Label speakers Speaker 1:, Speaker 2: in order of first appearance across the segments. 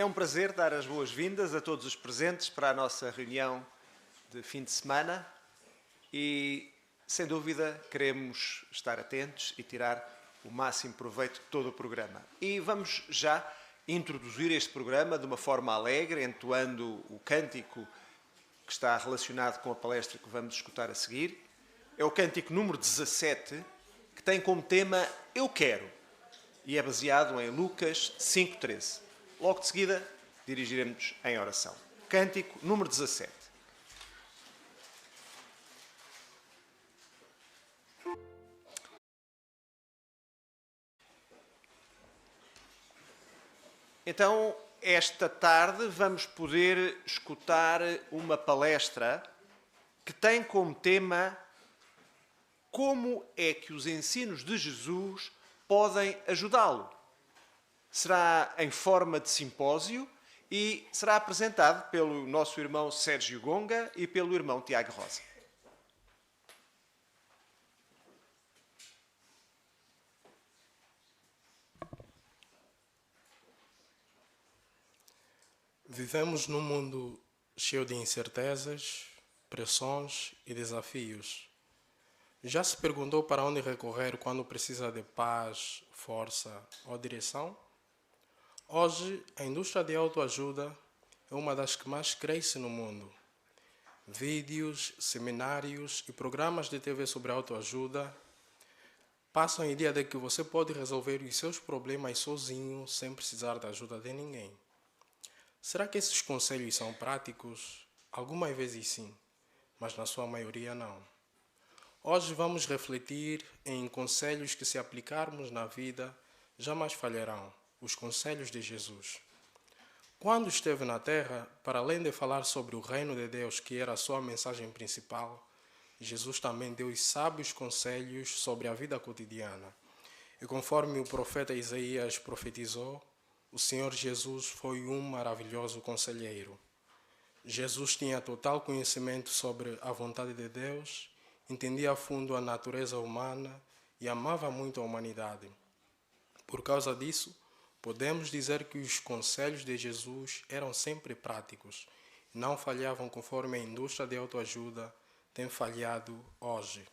Speaker 1: É um prazer dar as boas-vindas a todos os presentes para a nossa reunião de fim de semana e, sem dúvida, queremos estar atentos e tirar o máximo proveito de todo o programa. E vamos já introduzir este programa de uma forma alegre, entoando o cântico que está relacionado com a palestra que vamos escutar a seguir. É o cântico número 17, que tem como tema Eu Quero, e é baseado em Lucas 5,13. Logo de seguida, dirigiremos em oração. Cântico número 17. Então, esta tarde vamos poder escutar uma palestra que tem como tema como é que os ensinos de Jesus podem ajudá-lo. Será em forma de simpósio e será apresentado pelo nosso irmão Sérgio Gonga e pelo irmão Tiago Rosa.
Speaker 2: Vivemos num mundo cheio de incertezas, pressões e desafios. Já se perguntou para onde recorrer quando precisa de paz, força ou direção? Hoje, a indústria de autoajuda é uma das que mais cresce no mundo. Vídeos, seminários e programas de TV sobre autoajuda passam a ideia de que você pode resolver os seus problemas sozinho, sem precisar da ajuda de ninguém. Será que esses conselhos são práticos? Algumas vezes sim, mas na sua maioria não. Hoje vamos refletir em conselhos que, se aplicarmos na vida, jamais falharão. Os conselhos de Jesus. Quando esteve na terra, para além de falar sobre o reino de Deus, que era a sua mensagem principal, Jesus também deu os sábios conselhos sobre a vida cotidiana. E conforme o profeta Isaías profetizou, o Senhor Jesus foi um maravilhoso conselheiro. Jesus tinha total conhecimento sobre a vontade de Deus, entendia a fundo a natureza humana e amava muito a humanidade. Por causa disso, podemos dizer que os conselhos de Jesus eram sempre práticos e não falhavam conforme a indústria de autoajuda tem falhado hoje.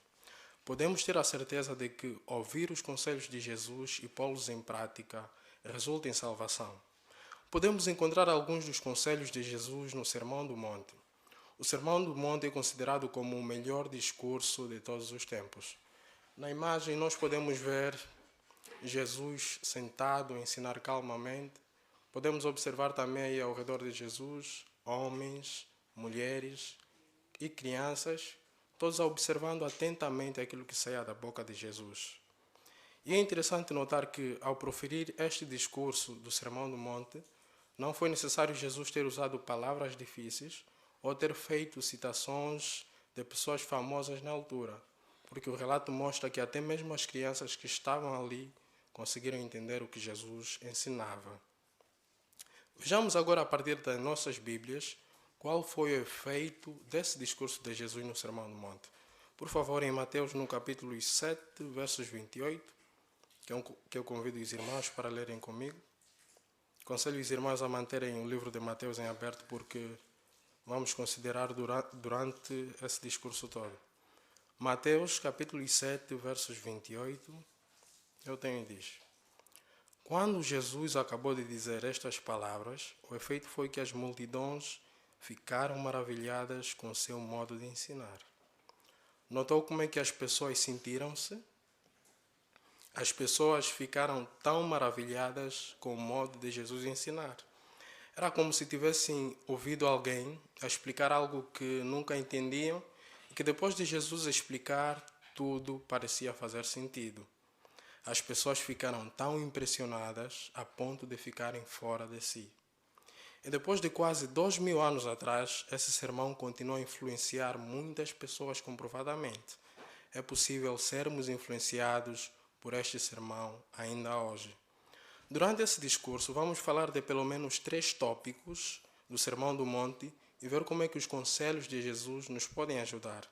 Speaker 2: Podemos ter a certeza de que ouvir os conselhos de Jesus e pô-los em prática resulta em salvação. Podemos encontrar alguns dos conselhos de Jesus no Sermão do Monte. O Sermão do Monte é considerado como o melhor discurso de todos os tempos. Na imagem nós podemos ver Jesus sentado a ensinar calmamente. Podemos observar também aí ao redor de Jesus homens, mulheres e crianças, todos observando atentamente aquilo que saía da boca de Jesus. E é interessante notar que, ao proferir este discurso do Sermão do Monte, não foi necessário Jesus ter usado palavras difíceis ou ter feito citações de pessoas famosas na altura, porque o relato mostra que até mesmo as crianças que estavam ali conseguiram entender o que Jesus ensinava. Vejamos agora, a partir das nossas Bíblias, qual foi o efeito desse discurso de Jesus no Sermão do Monte. Por favor, em Mateus, no capítulo 7, versos 28, que eu convido os irmãos para lerem comigo. Aconselho os irmãos a manterem o livro de Mateus em aberto, porque vamos considerar durante esse discurso todo. Mateus, capítulo 7, versos 28, eu tenho e diz: Quando Jesus acabou de dizer estas palavras, o efeito foi que as multidões ficaram maravilhadas com o seu modo de ensinar. Notou como é que as pessoas sentiram-se? As pessoas ficaram tão maravilhadas com o modo de Jesus ensinar. Era como se tivessem ouvido alguém a explicar algo que nunca entendiam e que depois de Jesus explicar, tudo parecia fazer sentido. As pessoas ficaram tão impressionadas a ponto de ficarem fora de si. E depois de quase 2000 anos atrás, esse sermão continua a influenciar muitas pessoas comprovadamente. É possível sermos influenciados por este sermão ainda hoje. Durante esse discurso, vamos falar de pelo menos 3 tópicos do Sermão do Monte e ver como é que os conselhos de Jesus nos podem ajudar.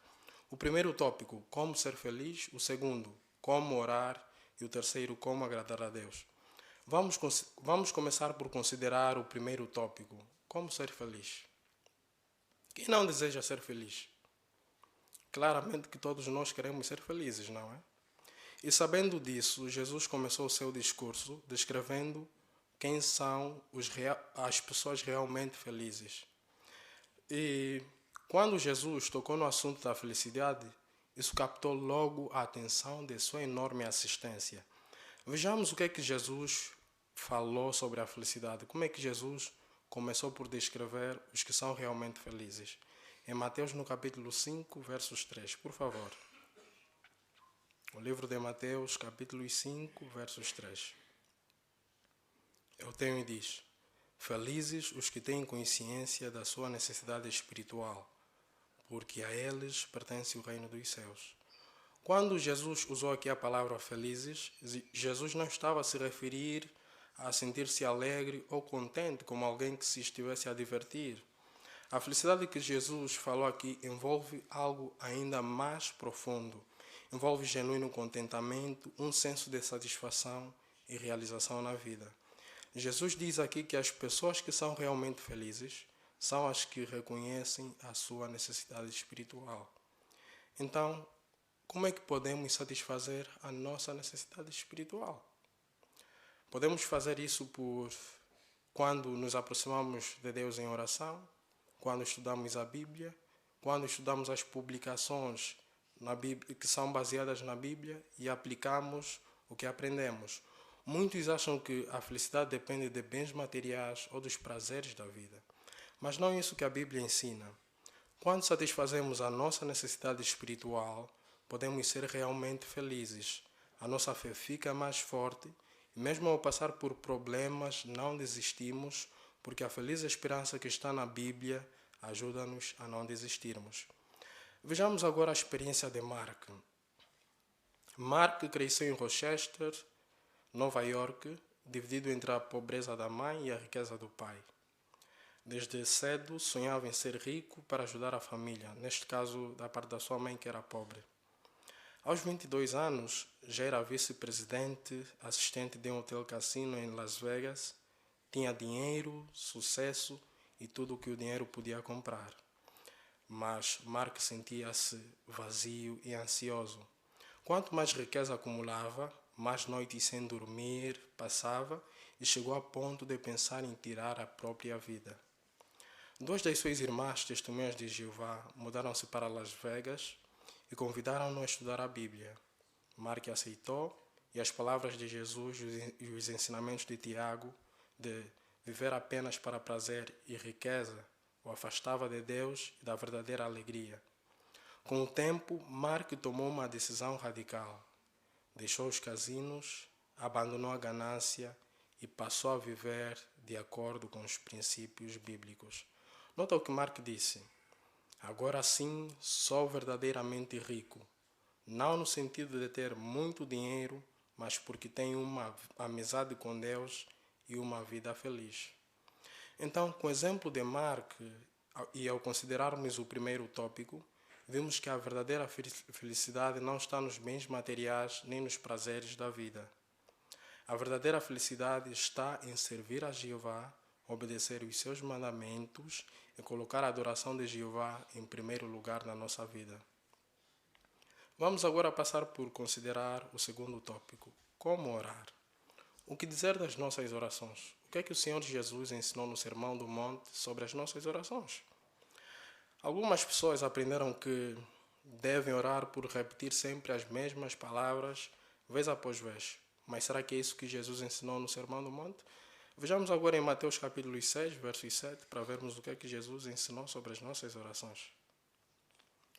Speaker 2: O primeiro tópico, como ser feliz. O segundo, como orar. E o terceiro, como agradar a Deus. Vamos começar por considerar o primeiro tópico: como ser feliz. Quem não deseja ser feliz? Claramente que todos nós queremos ser felizes, não é? E sabendo disso, Jesus começou o seu discurso descrevendo quem são as pessoas realmente felizes. E quando Jesus tocou no assunto da felicidade, isso captou logo a atenção de sua enorme assistência. Vejamos o que é que Jesus falou sobre a felicidade. Como é que Jesus começou por descrever os que são realmente felizes. Em Mateus, no capítulo 5, versos 3, por favor. O livro de Mateus, capítulo 5, versos 3. Eu tenho e diz: felizes os que têm consciência da sua necessidade espiritual, porque a eles pertence o reino dos céus. Quando Jesus usou aqui a palavra felizes, Jesus não estava a se referir a sentir-se alegre ou contente como alguém que se estivesse a divertir. A felicidade que Jesus falou aqui envolve algo ainda mais profundo. Envolve genuíno contentamento, um senso de satisfação e realização na vida. Jesus diz aqui que as pessoas que são realmente felizes são as que reconhecem a sua necessidade espiritual. Então, como é que podemos satisfazer a nossa necessidade espiritual? Podemos fazer isso quando nos aproximamos de Deus em oração, quando estudamos a Bíblia, quando estudamos as publicações na Bíblia, que são baseadas na Bíblia e aplicamos o que aprendemos. Muitos acham que a felicidade depende de bens materiais ou dos prazeres da vida. Mas não é isso que a Bíblia ensina. Quando satisfazemos a nossa necessidade espiritual, podemos ser realmente felizes. A nossa fé fica mais forte e mesmo ao passar por problemas não desistimos, porque a feliz esperança que está na Bíblia ajuda-nos a não desistirmos. Vejamos agora a experiência de Mark. Mark cresceu em Rochester, Nova York, dividido entre a pobreza da mãe e a riqueza do pai. Desde cedo sonhava em ser rico para ajudar a família, neste caso da parte da sua mãe que era pobre. Aos 22 anos, já era vice-presidente, assistente de um hotel cassino em Las Vegas, tinha dinheiro, sucesso e tudo o que o dinheiro podia comprar. Mas Mark sentia-se vazio e ansioso. Quanto mais riqueza acumulava, mais noites sem dormir passava e chegou a ponto de pensar em tirar a própria vida. Duas das suas irmãs, testemunhas de Jeová, mudaram-se para Las Vegas e convidaram-no a estudar a Bíblia. Mark aceitou e as palavras de Jesus e os ensinamentos de Tiago de viver apenas para prazer e riqueza o afastava de Deus e da verdadeira alegria. Com o tempo, Mark tomou uma decisão radical. Deixou os casinos, abandonou a ganância e passou a viver de acordo com os princípios bíblicos. Nota o que Mark disse: agora sim sou verdadeiramente rico, não no sentido de ter muito dinheiro, mas porque tenho uma amizade com Deus e uma vida feliz. Então, com o exemplo de Mark, e ao considerarmos o primeiro tópico, vimos que a verdadeira felicidade não está nos bens materiais nem nos prazeres da vida. A verdadeira felicidade está em servir a Jeová, obedecer os seus mandamentos e colocar a adoração de Jeová em primeiro lugar na nossa vida. Vamos agora passar por considerar o segundo tópico: como orar. O que dizer das nossas orações? O que é que o Senhor Jesus ensinou no Sermão do Monte sobre as nossas orações? Algumas pessoas aprenderam que devem orar por repetir sempre as mesmas palavras, vez após vez. Mas será que é isso que Jesus ensinou no Sermão do Monte? Vejamos agora em Mateus capítulo 6, verso 7, para vermos o que é que Jesus ensinou sobre as nossas orações.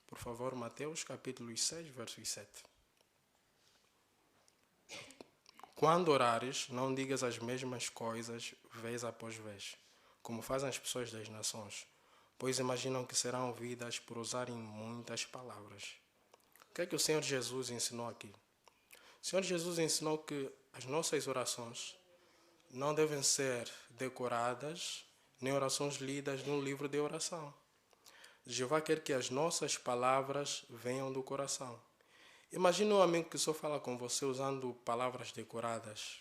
Speaker 2: Por favor, Mateus capítulo 6, verso 7. Quando orares, não digas as mesmas coisas vez após vez, como fazem as pessoas das nações, pois imaginam que serão ouvidas por usarem muitas palavras. O que é que o Senhor Jesus ensinou aqui? O Senhor Jesus ensinou que as nossas orações não devem ser decoradas, nem orações lidas num livro de oração. Jeová quer que as nossas palavras venham do coração. Imagine um amigo que só fala com você usando palavras decoradas.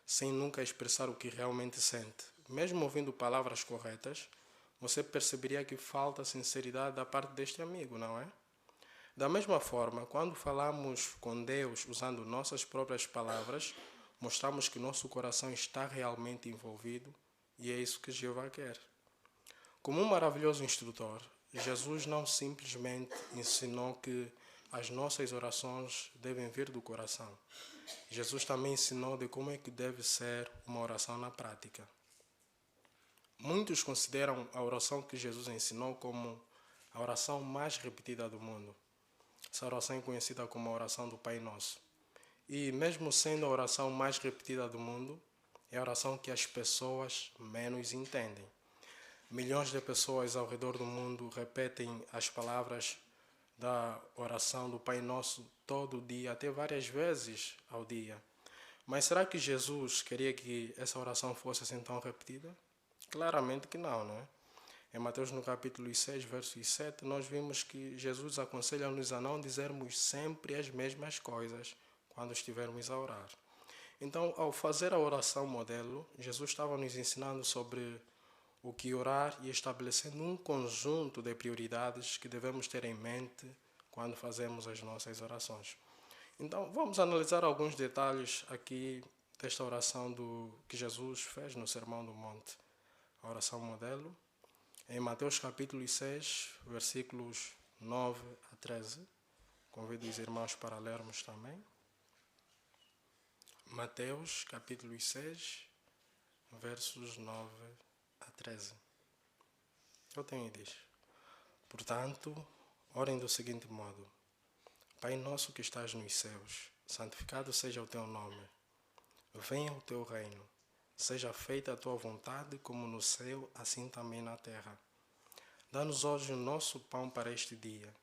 Speaker 2: sem nunca expressar o que realmente sente. Mesmo ouvindo palavras corretas, você perceberia que falta sinceridade da parte deste amigo, não é? Da mesma forma, quando falamos com Deus usando nossas próprias palavras, mostramos que nosso coração está realmente envolvido e é isso que Jeová quer. Como um maravilhoso instrutor, Jesus não simplesmente ensinou que as nossas orações devem vir do coração. Jesus também ensinou de como é que deve ser uma oração na prática. Muitos consideram a oração que Jesus ensinou como a oração mais repetida do mundo. Essa oração é conhecida como a oração do Pai Nosso. E mesmo sendo a oração mais repetida do mundo, é a oração que as pessoas menos entendem. Milhões de pessoas ao redor do mundo repetem as palavras da oração do Pai Nosso todo dia, até várias vezes ao dia. Mas será que Jesus queria que essa oração fosse assim tão repetida? Claramente que não, não é? Em Mateus no capítulo 6, verso 7, nós vimos que Jesus aconselha-nos a não dizermos sempre as mesmas coisas quando estivermos a orar. Então, ao fazer a oração modelo, Jesus estava nos ensinando sobre o que orar e estabelecendo um conjunto de prioridades que devemos ter em mente quando fazemos as nossas orações. Então, vamos analisar alguns detalhes aqui desta oração que Jesus fez no Sermão do Monte. A oração modelo, em Mateus capítulo 6, versículos 9 a 13. Convido os irmãos para lermos também. Mateus capítulo 6, versos 9 a 13. Eu tenho e diz: Portanto, orem do seguinte modo: Pai nosso que estás nos céus, santificado seja o teu nome. Venha o teu reino. Seja feita a tua vontade, como no céu, assim também na terra. Dá-nos hoje o nosso pão para este dia,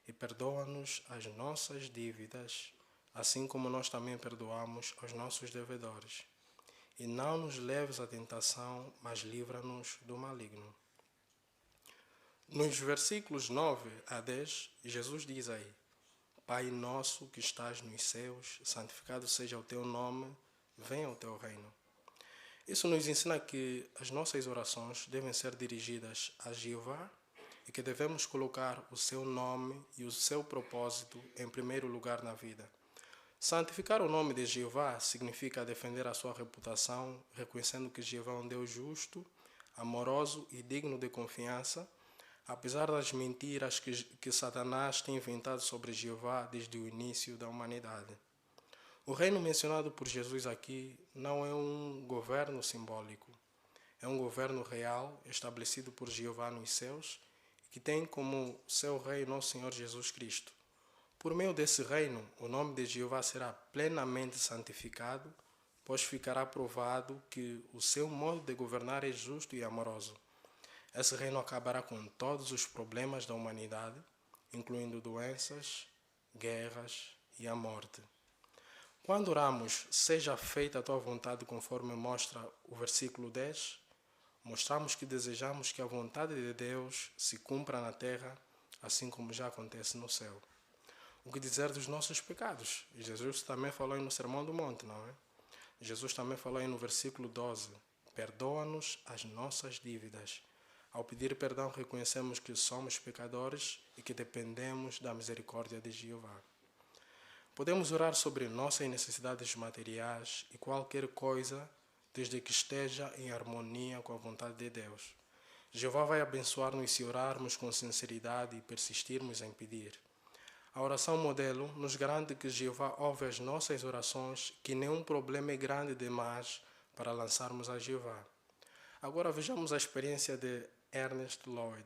Speaker 2: e perdoa-nos as nossas dívidas, assim como nós também perdoamos aos nossos devedores. E não nos leves à tentação, mas livra-nos do maligno. Nos versículos 9 a 10, Jesus diz aí: Pai nosso que estás nos céus, santificado seja o teu nome, venha o teu reino. Isso nos ensina que as nossas orações devem ser dirigidas a Jeová e que devemos colocar o seu nome e o seu propósito em primeiro lugar na vida. Santificar o nome de Jeová significa defender a sua reputação, reconhecendo que Jeová é um Deus justo, amoroso e digno de confiança, apesar das mentiras que Satanás tem inventado sobre Jeová desde o início da humanidade. O reino mencionado por Jesus aqui não é um governo simbólico. É um governo real estabelecido por Jeová nos céus, que tem como seu rei nosso Senhor Jesus Cristo. Por meio desse reino, o nome de Jeová será plenamente santificado, pois ficará provado que o seu modo de governar é justo e amoroso. Esse reino acabará com todos os problemas da humanidade, incluindo doenças, guerras e a morte. Quando oramos, seja feita a tua vontade conforme mostra o versículo 10, mostramos que desejamos que a vontade de Deus se cumpra na terra, assim como já acontece no céu. O que dizer dos nossos pecados? Jesus também falou aí no Sermão do Monte, não é? Jesus também falou aí no versículo 12, perdoa-nos as nossas dívidas. Ao pedir perdão, reconhecemos que somos pecadores e que dependemos da misericórdia de Jeová. Podemos orar sobre nossas necessidades materiais e qualquer coisa, desde que esteja em harmonia com a vontade de Deus. Jeová vai abençoar-nos se orarmos com sinceridade e persistirmos em pedir. A oração modelo nos garante que Jeová ouve as nossas orações, que nenhum problema é grande demais para lançarmos a Jeová. Agora vejamos a experiência de Ernest Lloyd.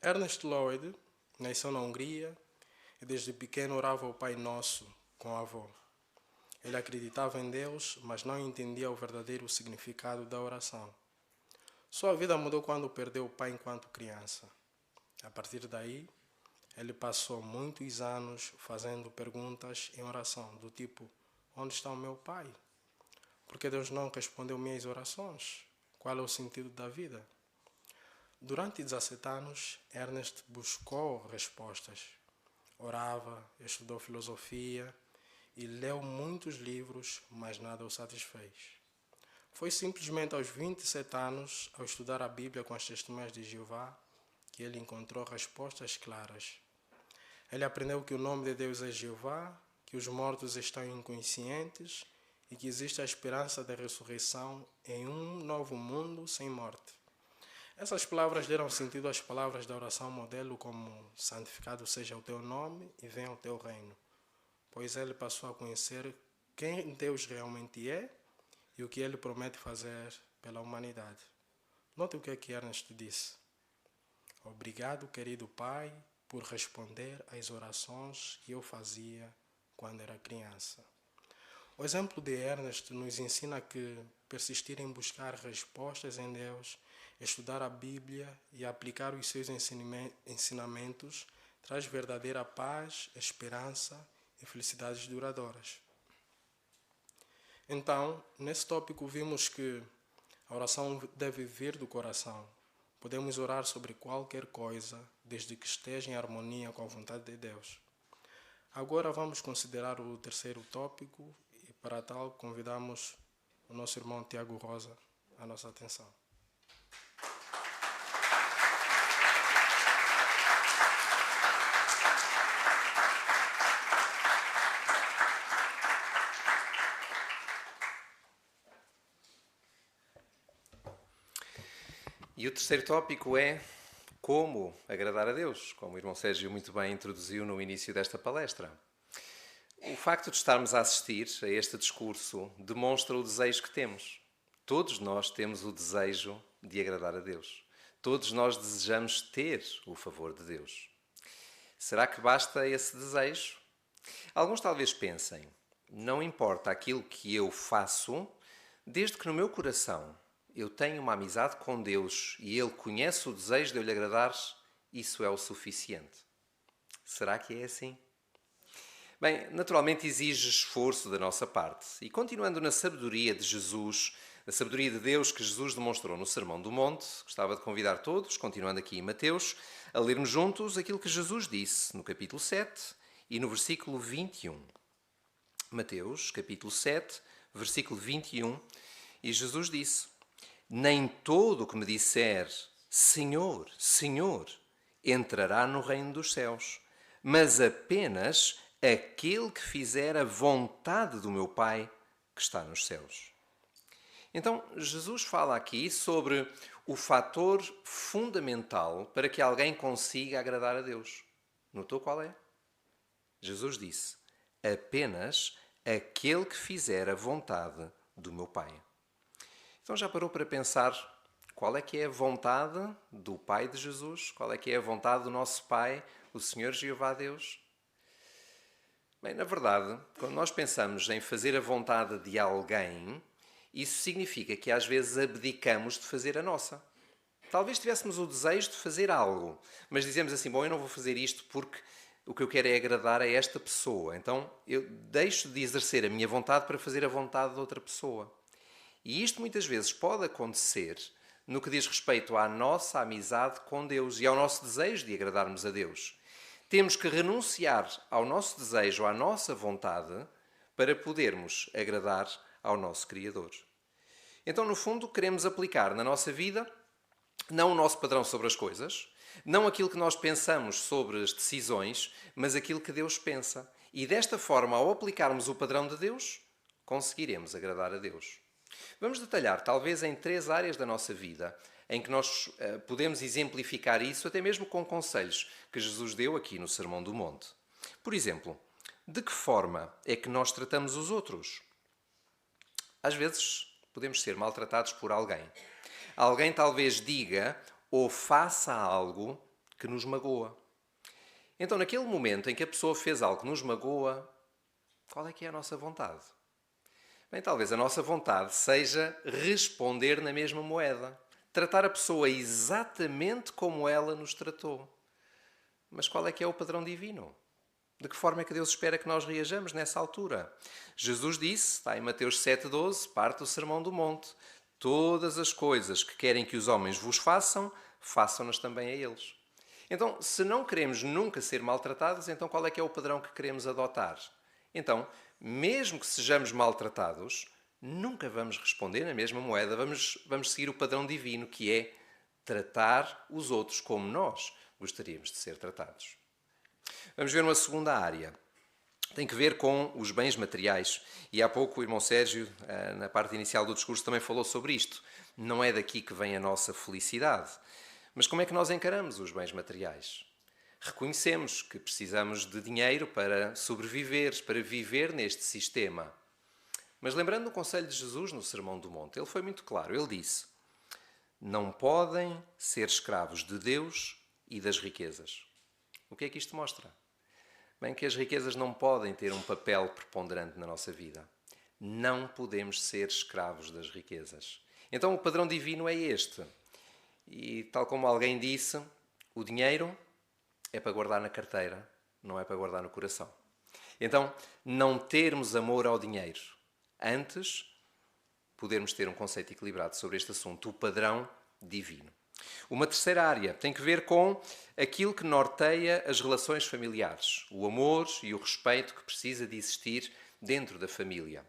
Speaker 2: Ernest Lloyd nasceu na Hungria e desde pequeno orava o Pai Nosso com a avó. Ele acreditava em Deus, mas não entendia o verdadeiro significado da oração. Sua vida mudou quando perdeu o pai enquanto criança. A partir daí, ele passou muitos anos fazendo perguntas em oração, do tipo: onde está o meu pai? Por que Deus não respondeu minhas orações? Qual é o sentido da vida? Durante 17 anos, Ernest buscou respostas. Orava, estudou filosofia e leu muitos livros, mas nada o satisfez. Foi simplesmente aos 27 anos, ao estudar a Bíblia com as testemunhas de Jeová, que ele encontrou respostas claras. Ele aprendeu que o nome de Deus é Jeová, que os mortos estão inconscientes e que existe a esperança da ressurreição em um novo mundo sem morte. Essas palavras deram sentido às palavras da oração modelo como santificado seja o teu nome e venha o teu reino, pois ele passou a conhecer quem Deus realmente é e o que ele promete fazer pela humanidade. Note o que Ernest disse. Obrigado, querido Pai, por responder às orações que eu fazia quando era criança. O exemplo de Ernest nos ensina que persistir em buscar respostas em Deus, estudar a Bíblia e aplicar os seus ensinamentos traz verdadeira paz, esperança e felicidades duradouras. Então, nesse tópico vimos que a oração deve vir do coração. Podemos orar sobre qualquer coisa, desde que esteja em harmonia com a vontade de Deus. Agora vamos considerar o terceiro tópico e, para tal, convidamos o nosso irmão Tiago Rosa à nossa atenção.
Speaker 3: E o terceiro tópico é como agradar a Deus, como o irmão Sérgio muito bem introduziu no início desta palestra. O facto de estarmos a assistir a este discurso demonstra o desejo que temos. Todos nós temos o desejo de agradar a Deus. Todos nós desejamos ter o favor de Deus. Será que basta esse desejo? Alguns talvez pensem, não importa aquilo que eu faço, desde que no meu coração eu tenho uma amizade com Deus e Ele conhece o desejo de eu lhe agradar, isso é o suficiente. Será que é assim? Bem, naturalmente exige esforço da nossa parte. E continuando na sabedoria de Jesus, na sabedoria de Deus que Jesus demonstrou no Sermão do Monte, gostava de convidar todos, continuando aqui em Mateus, a lermos juntos aquilo que Jesus disse no capítulo 7 e no versículo 21. Mateus, capítulo 7, versículo 21, e Jesus disse: nem todo o que me disser Senhor, Senhor, entrará no reino dos céus, mas apenas aquele que fizer a vontade do meu Pai que está nos céus. Então, Jesus fala aqui sobre o fator fundamental para que alguém consiga agradar a Deus. Notou qual é? Jesus disse: apenas aquele que fizer a vontade do meu Pai. Então já parou para pensar qual é que é a vontade do Pai de Jesus? Qual é que é a vontade do nosso Pai, o Senhor Jeová Deus? Bem, na verdade, quando nós pensamos em fazer a vontade de alguém, isso significa que às vezes abdicamos de fazer a nossa. Talvez tivéssemos o desejo de fazer algo, mas dizemos assim, bom, eu não vou fazer isto porque o que eu quero é agradar a esta pessoa. Então eu deixo de exercer a minha vontade para fazer a vontade de outra pessoa. E isto muitas vezes pode acontecer no que diz respeito à nossa amizade com Deus e ao nosso desejo de agradarmos a Deus. Temos que renunciar ao nosso desejo, à nossa vontade, para podermos agradar ao nosso Criador. Então, no fundo, queremos aplicar na nossa vida não o nosso padrão sobre as coisas, não aquilo que nós pensamos sobre as decisões, mas aquilo que Deus pensa. E desta forma, ao aplicarmos o padrão de Deus, conseguiremos agradar a Deus. Vamos detalhar, talvez, em 3 áreas da nossa vida, em que nós podemos exemplificar isso, até mesmo com conselhos que Jesus deu aqui no Sermão do Monte. Por exemplo, de que forma é que nós tratamos os outros? Às vezes, podemos ser maltratados por alguém. Alguém talvez diga ou faça algo que nos magoa. Então, naquele momento em que a pessoa fez algo que nos magoa, qual é que é a nossa vontade? Bem, talvez a nossa vontade seja responder na mesma moeda. Tratar a pessoa exatamente como ela nos tratou. Mas qual é que é o padrão divino? De que forma é que Deus espera que nós reajamos nessa altura? Jesus disse, está em Mateus 7,12, parte do Sermão do Monte, todas as coisas que querem que os homens vos façam, façam-nas também a eles. Então, se não queremos nunca ser maltratados, então qual é que é o padrão que queremos adotar? Então, mesmo que sejamos maltratados, nunca vamos responder na mesma moeda. Vamos seguir o padrão divino, que é tratar os outros como nós gostaríamos de ser tratados. Vamos ver uma segunda área. Tem que ver com os bens materiais. E há pouco o irmão Sérgio, na parte inicial do discurso, também falou sobre isto. Não é daqui que vem a nossa felicidade. Mas como é que nós encaramos os bens materiais? Reconhecemos que precisamos de dinheiro para sobreviver, para viver neste sistema. Mas lembrando o conselho de Jesus no Sermão do Monte, ele foi muito claro. Ele disse: não podem ser escravos de Deus e das riquezas. O que é que isto mostra? Bem, que as riquezas não podem ter um papel preponderante na nossa vida. Não podemos ser escravos das riquezas. Então o padrão divino é este. E tal como alguém disse, o dinheiro é para guardar na carteira, não é para guardar no coração. Então, não termos amor ao dinheiro. Antes, podermos ter um conceito equilibrado sobre este assunto, o padrão divino. Uma terceira área tem que ver com aquilo que norteia as relações familiares, o amor e o respeito que precisa de existir dentro da família.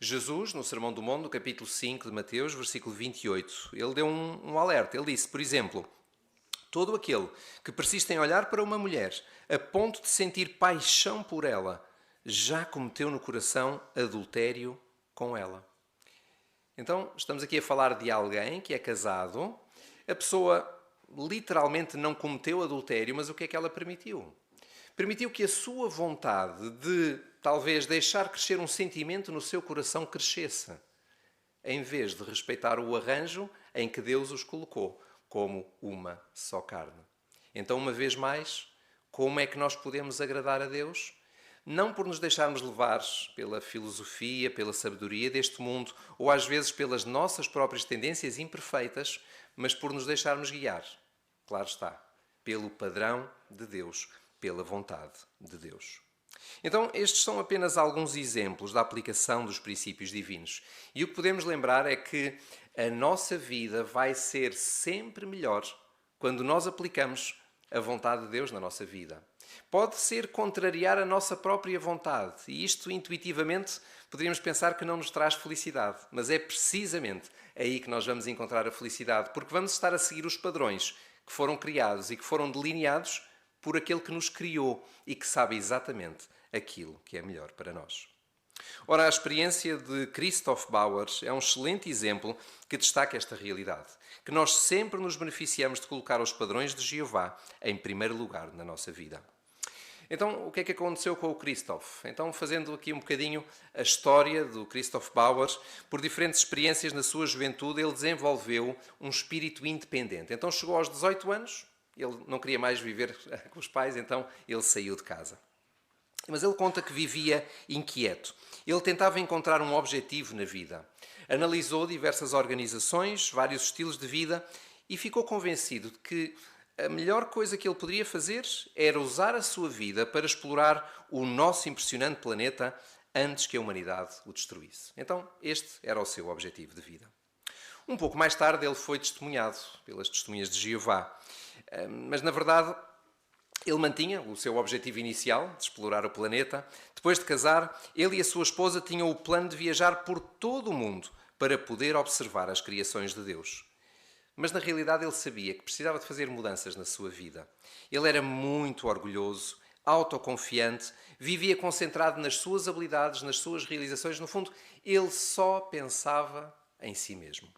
Speaker 3: Jesus, no Sermão do Monte, no capítulo 5 de Mateus, versículo 28, ele deu um alerta. Ele disse, por exemplo: todo aquele que persiste em olhar para uma mulher a ponto de sentir paixão por ela, já cometeu no coração adultério com ela. Então, estamos aqui a falar de alguém que é casado. A pessoa literalmente não cometeu adultério, mas o que é que ela permitiu? Permitiu que a sua vontade de, talvez, deixar crescer um sentimento no seu coração crescesse, em vez de respeitar o arranjo em que Deus os colocou, como uma só carne. Então, uma vez mais, como é que nós podemos agradar a Deus? Não por nos deixarmos levar pela filosofia, pela sabedoria deste mundo, ou às vezes pelas nossas próprias tendências imperfeitas, mas por nos deixarmos guiar, claro está, pelo padrão de Deus, pela vontade de Deus. Então, estes são apenas alguns exemplos da aplicação dos princípios divinos. E o que podemos lembrar é que a nossa vida vai ser sempre melhor quando nós aplicamos a vontade de Deus na nossa vida. Pode ser contrariar a nossa própria vontade, e isto intuitivamente poderíamos pensar que não nos traz felicidade, mas é precisamente aí que nós vamos encontrar a felicidade, porque vamos estar a seguir os padrões que foram criados e que foram delineados por aquele que nos criou e que sabe exatamente aquilo que é melhor para nós. Ora, a experiência de Christoph Bauer é um excelente exemplo que destaca esta realidade, que nós sempre nos beneficiamos de colocar os padrões de Jeová em primeiro lugar na nossa vida. Então, o que é que aconteceu com o Christoph? Então, fazendo aqui um bocadinho a história do Christoph Bauer, por diferentes experiências na sua juventude, ele desenvolveu um espírito independente. Então, chegou aos 18 anos, ele não queria mais viver com os pais, então ele saiu de casa. Mas ele conta que vivia inquieto. Ele tentava encontrar um objetivo na vida. Analisou diversas organizações, vários estilos de vida e ficou convencido de que a melhor coisa que ele poderia fazer era usar a sua vida para explorar o nosso impressionante planeta antes que a humanidade o destruísse. Então, este era o seu objetivo de vida. Um pouco mais tarde, ele foi testemunhado pelas testemunhas de Jeová. Mas, na verdade, ele mantinha o seu objetivo inicial, de explorar o planeta. Depois de casar, ele e a sua esposa tinham o plano de viajar por todo o mundo para poder observar as criações de Deus. Mas, na realidade, ele sabia que precisava de fazer mudanças na sua vida. Ele era muito orgulhoso, autoconfiante, vivia concentrado nas suas habilidades, nas suas realizações. No fundo, ele só pensava em si mesmo.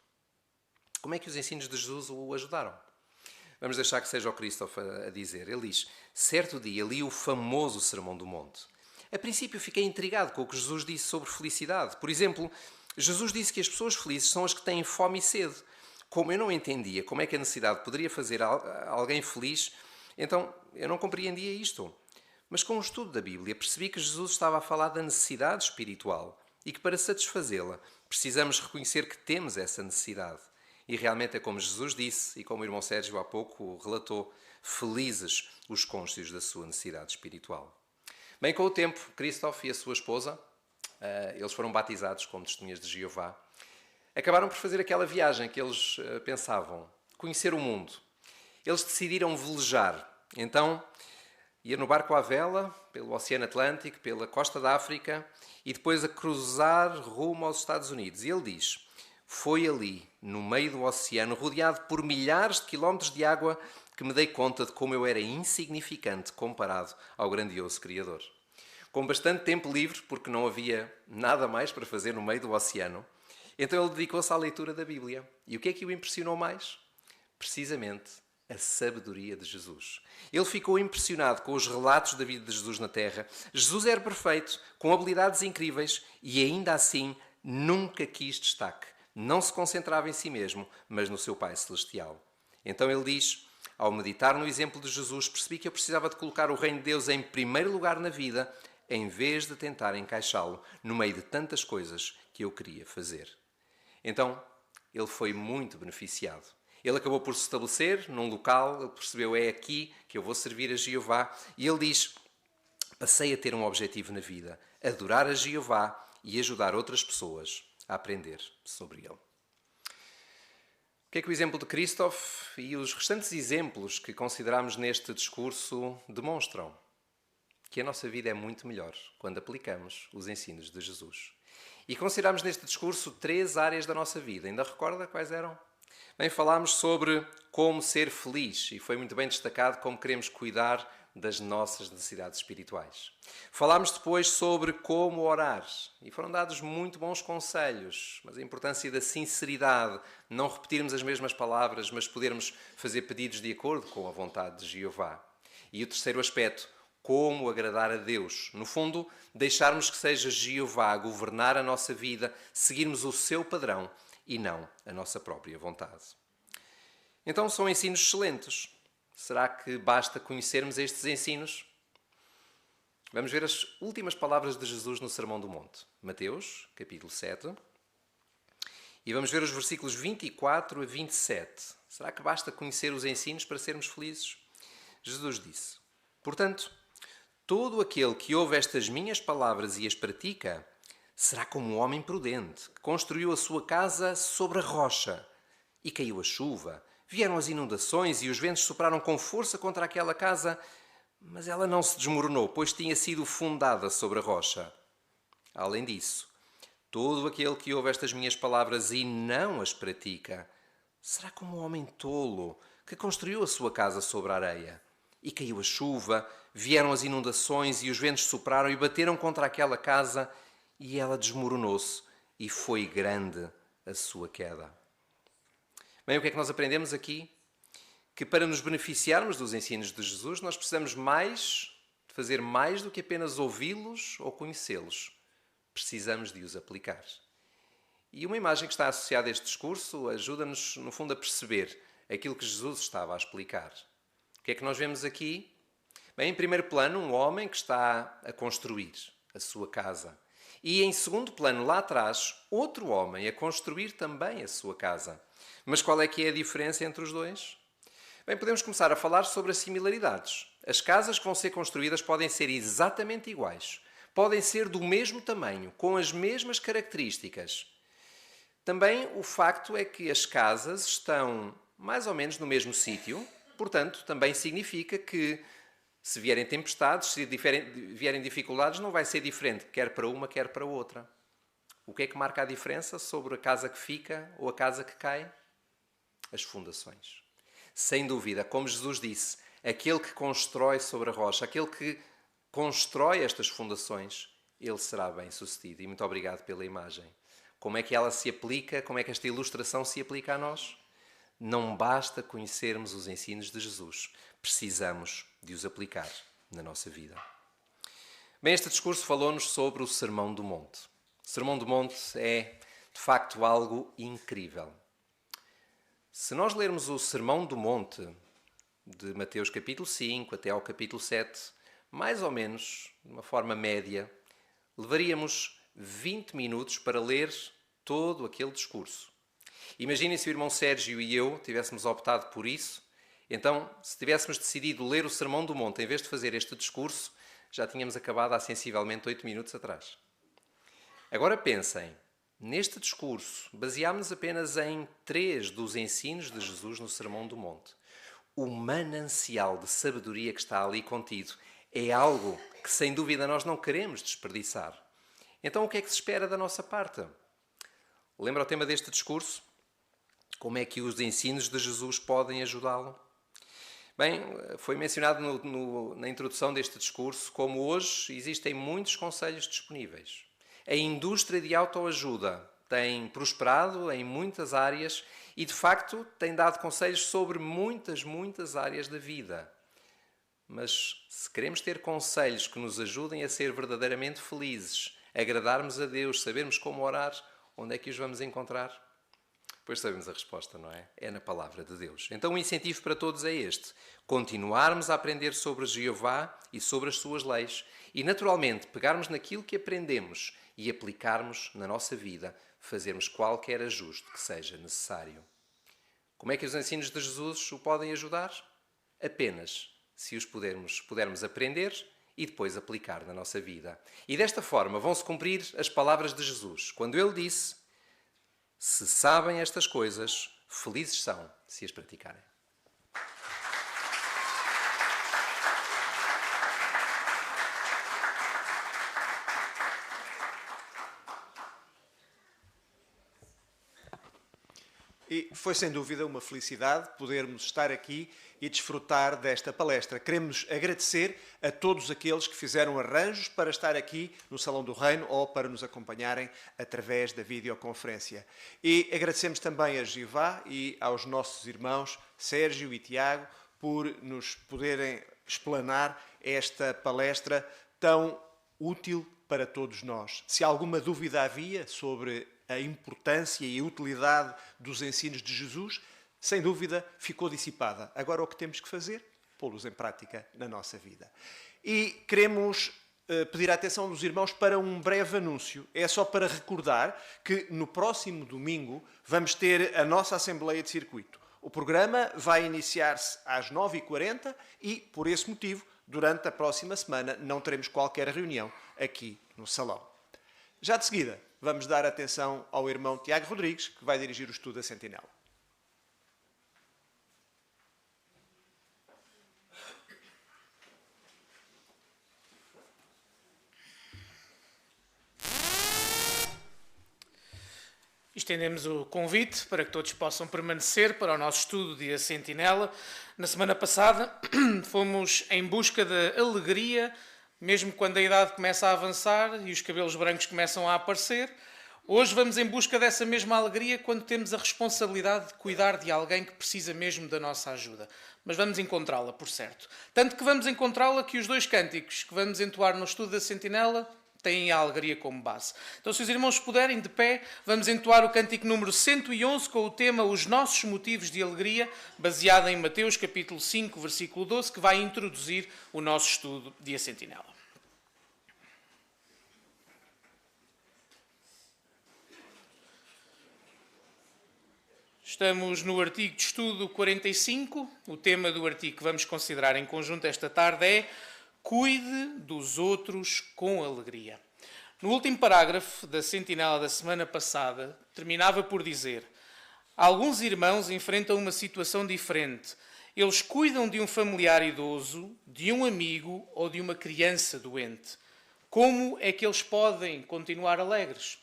Speaker 3: Como é que os ensinos de Jesus o ajudaram? Vamos deixar que seja o Christoph a dizer. Ele diz: certo dia li o famoso Sermão do Monte. A princípio fiquei intrigado com o que Jesus disse sobre felicidade. Por exemplo, Jesus disse que as pessoas felizes são as que têm fome e sede. Como eu não entendia como é que a necessidade poderia fazer alguém feliz, então eu não compreendia isto. Mas com o estudo da Bíblia percebi que Jesus estava a falar da necessidade espiritual e que para satisfazê-la precisamos reconhecer que temos essa necessidade. E realmente é como Jesus disse e como o irmão Sérgio há pouco relatou: felizes os cônscios da sua necessidade espiritual. Bem, com o tempo, Christoph e a sua esposa, eles foram batizados como testemunhas de Jeová, acabaram por fazer aquela viagem que eles pensavam, conhecer o mundo. Eles decidiram velejar. Então, Ia no barco à vela, pelo Oceano Atlântico, pela costa da África e depois a cruzar rumo aos Estados Unidos. E ele diz: foi ali, no meio do oceano, rodeado por milhares de quilómetros de água, que me dei conta de como eu era insignificante comparado ao grandioso Criador. Com bastante tempo livre, porque não havia nada mais para fazer no meio do oceano, então ele dedicou-se à leitura da Bíblia. E o que é que o impressionou mais? Precisamente a sabedoria de Jesus. Ele ficou impressionado com os relatos da vida de Jesus na Terra. Jesus era perfeito, com habilidades incríveis e ainda assim nunca quis destaque. Não se concentrava em si mesmo, mas no seu Pai Celestial. Então ele diz: ao meditar no exemplo de Jesus, percebi que eu precisava de colocar o reino de Deus em primeiro lugar na vida, em vez de tentar encaixá-lo no meio de tantas coisas que eu queria fazer. Então, ele foi muito beneficiado. Ele acabou por se estabelecer num local, ele percebeu: é aqui que eu vou servir a Jeová. E ele diz: passei a ter um objetivo na vida, adorar a Jeová e ajudar outras pessoas a aprender sobre ele. O que é que o exemplo de Christoph e os restantes exemplos que consideramos neste discurso demonstram? Que a nossa vida é muito melhor quando aplicamos os ensinos de Jesus. E consideramos neste discurso 3 áreas da nossa vida. Ainda recorda quais eram? Bem, falámos sobre como ser feliz e foi muito bem destacado como queremos cuidar das nossas necessidades espirituais. Falámos depois sobre como orar e foram dados muito bons conselhos, mas a importância da sinceridade, não repetirmos as mesmas palavras, mas podermos fazer pedidos de acordo com a vontade de Jeová. E o terceiro aspecto, como agradar a Deus. No fundo, deixarmos que seja Jeová a governar a nossa vida, seguirmos o seu padrão e não a nossa própria vontade. Então são ensinos excelentes. Será que basta conhecermos estes ensinos? Vamos ver as últimas palavras de Jesus no Sermão do Monte. Mateus, capítulo 7. E vamos ver os versículos 24 a 27. Será que basta conhecer os ensinos para sermos felizes? Jesus disse: portanto, todo aquele que ouve estas minhas palavras e as pratica, será como um homem prudente, que construiu a sua casa sobre a rocha. E caiu a chuva, vieram as inundações e os ventos sopraram com força contra aquela casa, mas ela não se desmoronou, pois tinha sido fundada sobre a rocha. Além disso, todo aquele que ouve estas minhas palavras e não as pratica, será como um homem tolo, que construiu a sua casa sobre a areia. E caiu a chuva, vieram as inundações e os ventos sopraram e bateram contra aquela casa, e ela desmoronou-se, e foi grande a sua queda. Bem, o que é que nós aprendemos aqui? Que para nos beneficiarmos dos ensinos de Jesus, nós precisamos fazer mais do que apenas ouvi-los ou conhecê-los. Precisamos de os aplicar. E uma imagem que está associada a este discurso ajuda-nos, no fundo, a perceber aquilo que Jesus estava a explicar. O que é que nós vemos aqui? Bem, em primeiro plano, um homem que está a construir a sua casa. E em segundo plano, lá atrás, outro homem a construir também a sua casa. Mas qual é que é a diferença entre os dois? Bem, podemos começar a falar sobre as similaridades. As casas que vão ser construídas podem ser exatamente iguais. Podem ser do mesmo tamanho, com as mesmas características. Também o facto é que as casas estão mais ou menos no mesmo sítio, portanto, também significa que se vierem tempestades, se vierem dificuldades, não vai ser diferente, quer para uma, quer para outra. O que é que marca a diferença sobre a casa que fica ou a casa que cai? As fundações. Sem dúvida, como Jesus disse, aquele que constrói sobre a rocha, aquele que constrói estas fundações, ele será bem-sucedido. E muito obrigado pela imagem. Como é que ela se aplica? Como é que esta ilustração se aplica a nós? Não basta conhecermos os ensinos de Jesus. Precisamos de os aplicar na nossa vida. Bem, este discurso falou-nos sobre o Sermão do Monte. O Sermão do Monte é, de facto, algo incrível. Se nós lermos o Sermão do Monte, de Mateus capítulo 5 até ao capítulo 7, mais ou menos, de uma forma média, levaríamos 20 minutos para ler todo aquele discurso. Imaginem se o irmão Sérgio e eu tivéssemos optado por isso. Então, se tivéssemos decidido ler o Sermão do Monte em vez de fazer este discurso, já tínhamos acabado há sensivelmente 8 minutos atrás. Agora pensem, neste discurso, baseámos-nos apenas em 3 dos ensinos de Jesus no Sermão do Monte. O manancial de sabedoria que está ali contido É algo que, sem dúvida, nós não queremos desperdiçar. Então, o que é que se espera da nossa parte? Lembra o tema deste discurso? Como é que os ensinos de Jesus podem ajudá-lo? Bem, foi mencionado na introdução deste discurso como hoje existem muitos conselhos disponíveis. A indústria de autoajuda tem prosperado em muitas áreas e, de facto, tem dado conselhos sobre muitas áreas da vida. Mas se queremos ter conselhos que nos ajudem a ser verdadeiramente felizes, agradarmos a Deus, sabermos como orar, onde é que os vamos encontrar? Pois sabemos a resposta, não é? É na palavra de Deus. Então o incentivo para todos é este: continuarmos a aprender sobre Jeová e sobre as suas leis e, naturalmente, pegarmos naquilo que aprendemos e aplicarmos na nossa vida, fazermos qualquer ajuste que seja necessário. Como é que os ensinos de Jesus o podem ajudar? Apenas se os pudermos aprender e depois aplicar na nossa vida. E desta forma vão-se cumprir as palavras de Jesus, quando ele disse: se sabem estas coisas, felizes são se as praticarem.
Speaker 1: E foi sem dúvida uma felicidade podermos estar aqui e desfrutar desta palestra. Queremos agradecer a todos aqueles que fizeram arranjos para estar aqui no Salão do Reino ou para nos acompanharem através da videoconferência. E agradecemos também a Jeová e aos nossos irmãos Sérgio e Tiago por nos poderem explanar esta palestra tão útil para todos nós. Se alguma dúvida havia sobre a importância e a utilidade dos ensinos de Jesus, sem dúvida ficou dissipada. Agora o que temos que fazer? Pô-los em prática na nossa vida. E queremos pedir a atenção dos irmãos para um breve anúncio. É só para recordar que no próximo domingo vamos ter a nossa Assembleia de Circuito. O programa vai iniciar-se às 9h40 e, por esse motivo, durante a próxima semana não teremos qualquer reunião aqui no salão. Já de seguida, vamos dar atenção ao irmão Tiago Rodrigues, que vai dirigir o estudo da Sentinela.
Speaker 4: Estendemos o convite para que todos possam permanecer para o nosso estudo de A Sentinela. Na semana passada fomos em busca da alegria, mesmo quando a idade começa a avançar e os cabelos brancos começam a aparecer. Hoje vamos em busca dessa mesma alegria quando temos a responsabilidade de cuidar de alguém que precisa mesmo da nossa ajuda. Mas vamos encontrá-la, por certo. Tanto que vamos encontrá-la que os dois cânticos que vamos entoar no estudo da Sentinela têm a alegria como base. Então, se os irmãos puderem, de pé, vamos entoar o cântico número 111 com o tema Os Nossos Motivos de Alegria, baseado em Mateus capítulo 5, versículo 12, que vai introduzir o nosso estudo de A Sentinela. Estamos no artigo de estudo 45. O tema do artigo que vamos considerar em conjunto esta tarde é Cuide dos outros com alegria. No último parágrafo da Sentinela da semana passada, terminava por dizer: alguns irmãos enfrentam uma situação diferente. Eles cuidam de um familiar idoso, de um amigo ou de uma criança doente. Como é que eles podem continuar alegres?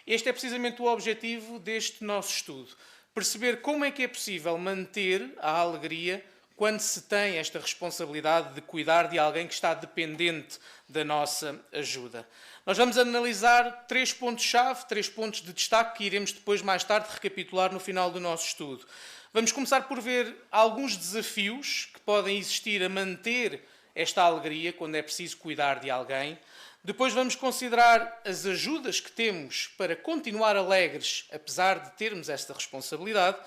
Speaker 4: Este é precisamente o objetivo deste nosso estudo. Perceber como é que é possível manter a alegria quando se tem esta responsabilidade de cuidar de alguém que está dependente da nossa ajuda. Nós vamos analisar 3 pontos-chave, 3 pontos de destaque que iremos depois mais tarde recapitular no final do nosso estudo. Vamos começar por ver alguns desafios que podem existir a manter esta alegria quando é preciso cuidar de alguém. Depois vamos considerar as ajudas que temos para continuar alegres, apesar de termos esta responsabilidade.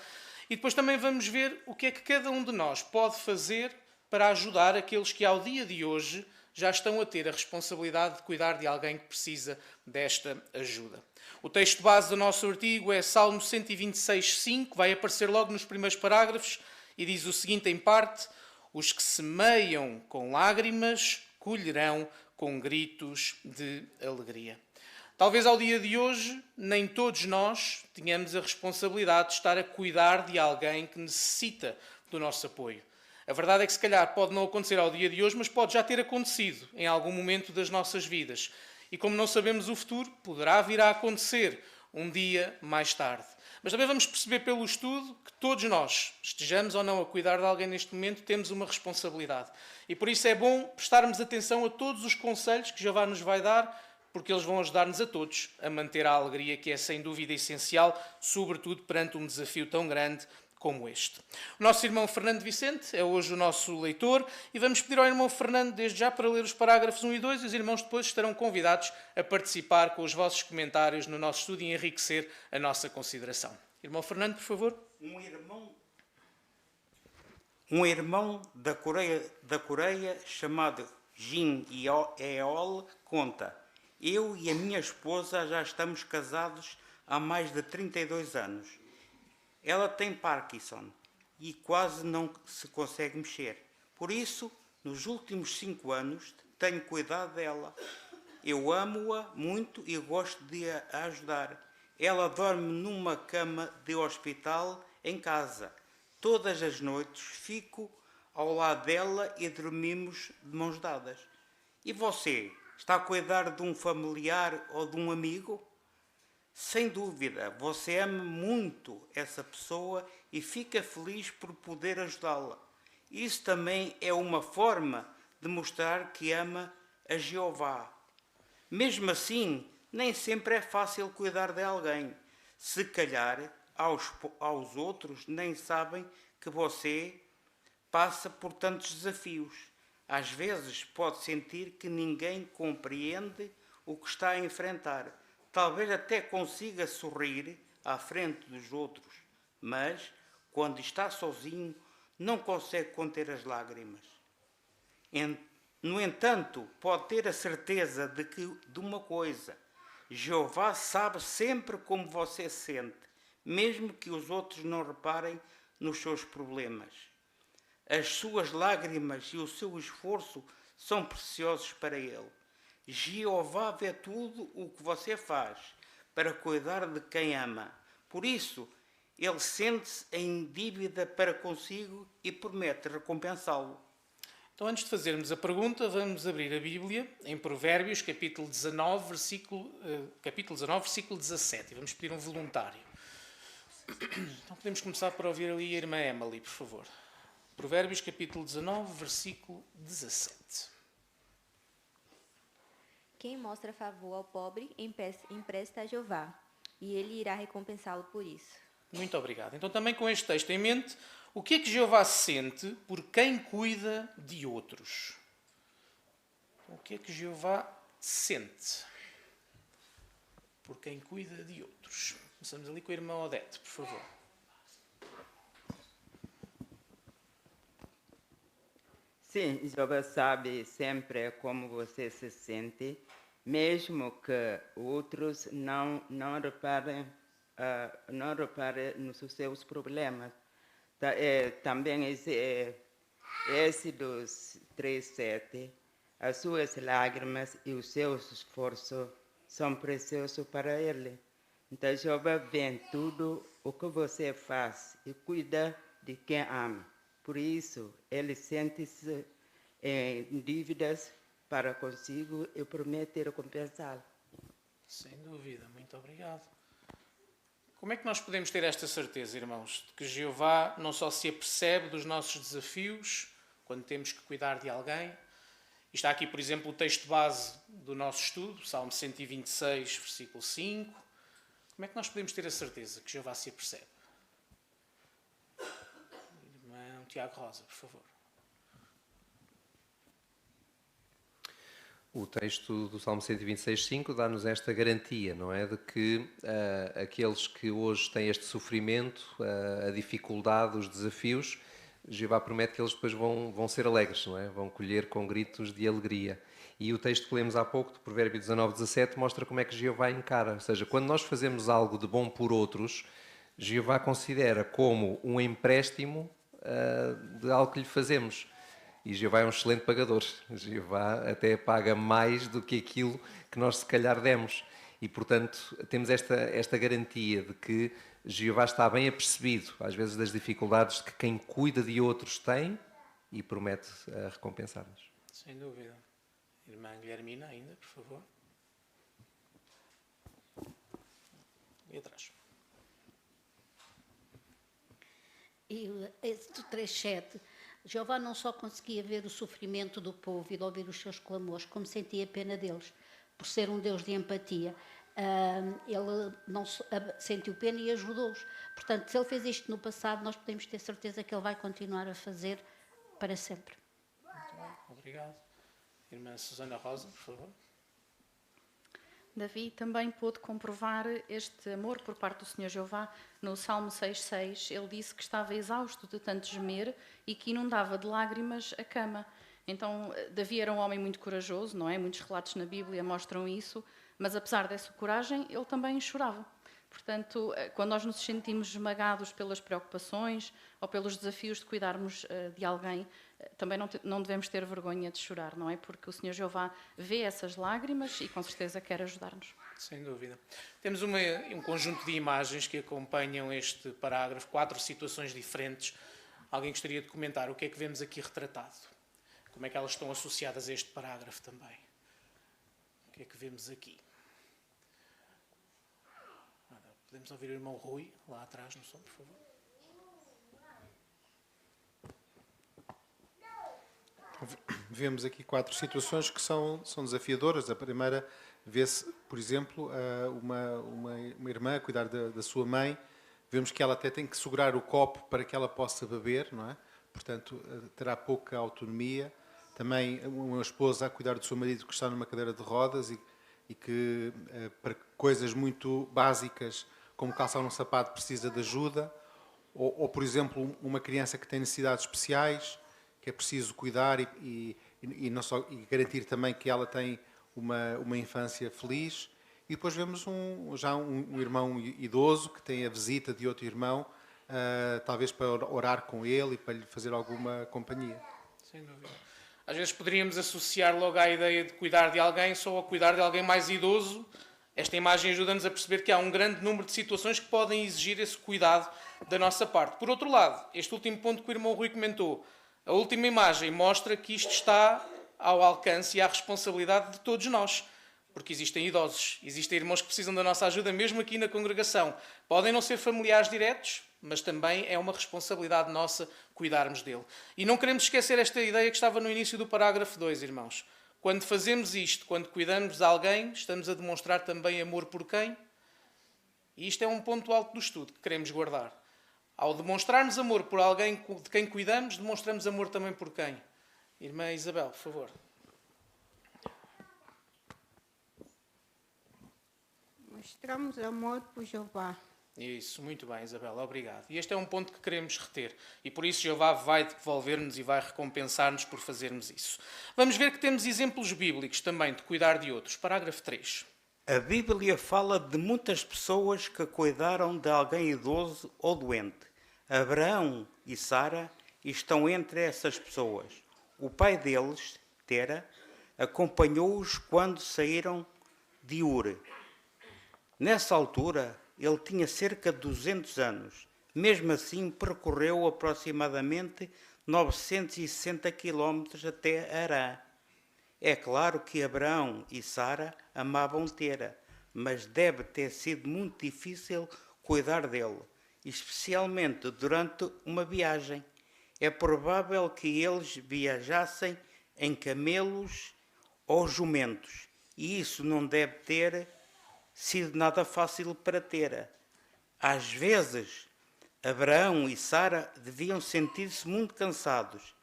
Speaker 4: E depois também vamos ver o que é que cada um de nós pode fazer para ajudar aqueles que ao dia de hoje já estão a ter a responsabilidade de cuidar de alguém que precisa desta ajuda. O texto base do nosso artigo é Salmo 126:5, vai aparecer logo nos primeiros parágrafos e diz o seguinte em parte: os que semeiam com lágrimas colherão com gritos de alegria. Talvez ao dia de hoje, nem todos nós tenhamos a responsabilidade de estar a cuidar de alguém que necessita do nosso apoio. A verdade é que se calhar pode não acontecer ao dia de hoje, mas pode já ter acontecido em algum momento das nossas vidas. E como não sabemos o futuro, poderá vir a acontecer um dia mais tarde. Mas também vamos perceber pelo estudo que todos nós, estejamos ou não a cuidar de alguém neste momento, temos uma responsabilidade. E por isso é bom prestarmos atenção a todos os conselhos que Jeová nos vai dar, porque eles vão ajudar-nos a todos a manter a alegria, que é sem dúvida essencial, sobretudo perante um desafio tão grande como este. O nosso irmão Fernando Vicente é hoje o nosso leitor e vamos pedir ao irmão Fernando desde já para ler os parágrafos 1 e 2 e os irmãos depois estarão convidados a participar com os vossos comentários no nosso estudo e enriquecer a nossa consideração. Irmão Fernando, por favor.
Speaker 5: Um irmão da Coreia chamado Jin Eol conta: eu e a minha esposa já estamos casados há mais de 32 anos. Ela tem Parkinson e quase não se consegue mexer. Por isso, nos últimos 5 anos, tenho cuidado dela. Eu amo-a muito e gosto de a ajudar. Ela dorme numa cama de hospital em casa. Todas as noites fico ao lado dela e dormimos de mãos dadas. E você, está a cuidar de um familiar ou de um amigo? Sem dúvida, você ama muito essa pessoa e fica feliz por poder ajudá-la. Isso também é uma forma de mostrar que ama a Jeová. Mesmo assim, nem sempre é fácil cuidar de alguém. Se calhar, aos outros nem sabem que você passa por tantos desafios. Às vezes pode sentir que ninguém compreende o que está a enfrentar. Talvez até consiga sorrir à frente dos outros, mas, quando está sozinho, não consegue conter as lágrimas. No entanto, pode ter a certeza de uma coisa: Jeová sabe sempre como você se sente, mesmo que os outros não reparem nos seus problemas. As suas lágrimas e o seu esforço são preciosos para Ele. Jeová vê tudo o que você faz para cuidar de quem ama. Por isso, Ele sente-se em dívida para consigo e promete recompensá-lo.
Speaker 4: Então, antes de fazermos a pergunta, vamos abrir a Bíblia em Provérbios, capítulo 19, versículo 17. E vamos pedir um voluntário. Então, podemos começar por ouvir ali a irmã Emily, por favor. Provérbios, capítulo 19, versículo 17.
Speaker 6: Quem mostra favor ao pobre empresta a Jeová, e ele irá recompensá-lo por isso.
Speaker 4: Muito obrigado. Então, também com este texto em mente, o que é que Jeová sente por quem cuida de outros? O que é que Jeová sente por quem cuida de outros? Começamos ali com a irmã Odete, por favor.
Speaker 7: Sim, Jeová sabe sempre como você se sente, mesmo que outros não reparem nos seus problemas. Também esse dos 3:7, as suas lágrimas e os seus esforços são preciosos para Ele. Então, Jeová vê tudo o que você faz e cuida de quem ama. Por isso, Ele sente-se em dívidas para consigo e promete recompensá-lo.
Speaker 4: Sem dúvida, muito obrigado. Como é que nós podemos ter esta certeza, irmãos, de que Jeová não só se apercebe dos nossos desafios, quando temos que cuidar de alguém? E está aqui, por exemplo, o texto base do nosso estudo, Salmo 126, versículo 5. Como é que nós podemos ter a certeza que Jeová se apercebe? Irmão Tiago Rosa, por favor.
Speaker 3: O texto do Salmo 126,5 dá-nos esta garantia, não é? De que aqueles que hoje têm este sofrimento, a dificuldade, os desafios, Jeová promete que eles depois vão ser alegres, não é? Vão colher com gritos de alegria. E o texto que lemos há pouco, do Provérbio 19:17, mostra como é que Jeová encara. Ou seja, quando nós fazemos algo de bom por outros, Jeová considera como um empréstimo de algo que lhe fazemos. E Jeová é um excelente pagador. Jeová até paga mais do que aquilo que nós se calhar demos. E, portanto, temos esta garantia de que Jeová está bem apercebido, às vezes, das dificuldades que quem cuida de outros tem e promete recompensar-nos.
Speaker 4: Sem dúvida. Irmã Guilhermina, ainda, por favor. E atrás.
Speaker 8: E Êxodo 3:7, Jeová não só conseguia ver o sofrimento do povo e de ouvir os seus clamores, como sentia pena deles, por ser um Deus de empatia. Ele não sentiu pena e ajudou-os. Portanto, se ele fez isto no passado, nós podemos ter certeza que ele vai continuar a fazer para sempre.
Speaker 4: Muito bem, obrigado. Irmã Susana Rosa, por favor.
Speaker 9: Davi também pôde comprovar este amor por parte do Senhor Jeová. No Salmo 6:6, ele disse que estava exausto de tanto gemer e que inundava de lágrimas a cama. Então, Davi era um homem muito corajoso, não é? Muitos relatos na Bíblia mostram isso, mas apesar dessa coragem, ele também chorava. Portanto, quando nós nos sentimos esmagados pelas preocupações ou pelos desafios de cuidarmos de alguém, também não devemos ter vergonha de chorar, não é? Porque o Senhor Jeová vê essas lágrimas e com certeza quer ajudar-nos.
Speaker 4: Sem dúvida. Temos um conjunto de imagens que acompanham este parágrafo, 4 situações diferentes. Alguém gostaria de comentar o que é que vemos aqui retratado? Como é que elas estão associadas a este parágrafo também? O que é que vemos aqui? Podemos ouvir o irmão Rui, lá atrás no som, por favor.
Speaker 10: Vemos aqui 4 situações que são desafiadoras. A primeira, vê-se, por exemplo, uma irmã a cuidar da sua mãe. Vemos que ela até tem que segurar o copo para que ela possa beber, não é? Portanto, terá pouca autonomia. Também uma esposa a cuidar do seu marido que está numa cadeira de rodas e que, para coisas muito básicas, como calçar um sapato, precisa de ajuda. Ou, por exemplo, uma criança que tem necessidades especiais, que é preciso cuidar e garantir também que ela tem uma infância feliz. E depois vemos um irmão idoso que tem a visita de outro irmão, talvez para orar com ele e para lhe fazer alguma companhia.
Speaker 4: Sem dúvida. Às vezes poderíamos associar logo à ideia de cuidar de alguém só a cuidar de alguém mais idoso. Esta imagem ajuda-nos a perceber que há um grande número de situações que podem exigir esse cuidado da nossa parte. Por outro lado, este último ponto que o irmão Rui comentou, a última imagem mostra que isto está ao alcance e à responsabilidade de todos nós. Porque existem idosos, existem irmãos que precisam da nossa ajuda, mesmo aqui na congregação. Podem não ser familiares diretos, mas também é uma responsabilidade nossa cuidarmos dele. E não queremos esquecer esta ideia que estava no início do parágrafo 2, irmãos. Quando fazemos isto, quando cuidamos de alguém, estamos a demonstrar também amor por quem? E isto é um ponto alto do estudo que queremos guardar. Ao demonstrarmos amor por alguém de quem cuidamos, demonstramos amor também por quem? Irmã Isabel, por favor.
Speaker 11: Mostramos amor por Jeová.
Speaker 4: Isso, muito bem, Isabel, obrigado. E este é um ponto que queremos reter. E por isso Jeová vai devolver-nos e vai recompensar-nos por fazermos isso. Vamos ver que temos exemplos bíblicos também de cuidar de outros. Parágrafo 3.
Speaker 5: A Bíblia fala de muitas pessoas que cuidaram de alguém idoso ou doente. Abraão e Sara estão entre essas pessoas. O pai deles, Tera, acompanhou-os quando saíram de Ur. Nessa altura, ele tinha cerca de 200 anos. Mesmo assim, percorreu aproximadamente 960 quilómetros até Harã. É claro que Abraão e Sara amavam Tera, mas deve ter sido muito difícil cuidar dele, especialmente durante uma viagem. É provável que eles viajassem em camelos ou jumentos, e isso não deve ter sido nada fácil para Tera. Às vezes, Abraão e Sara deviam sentir-se muito cansados,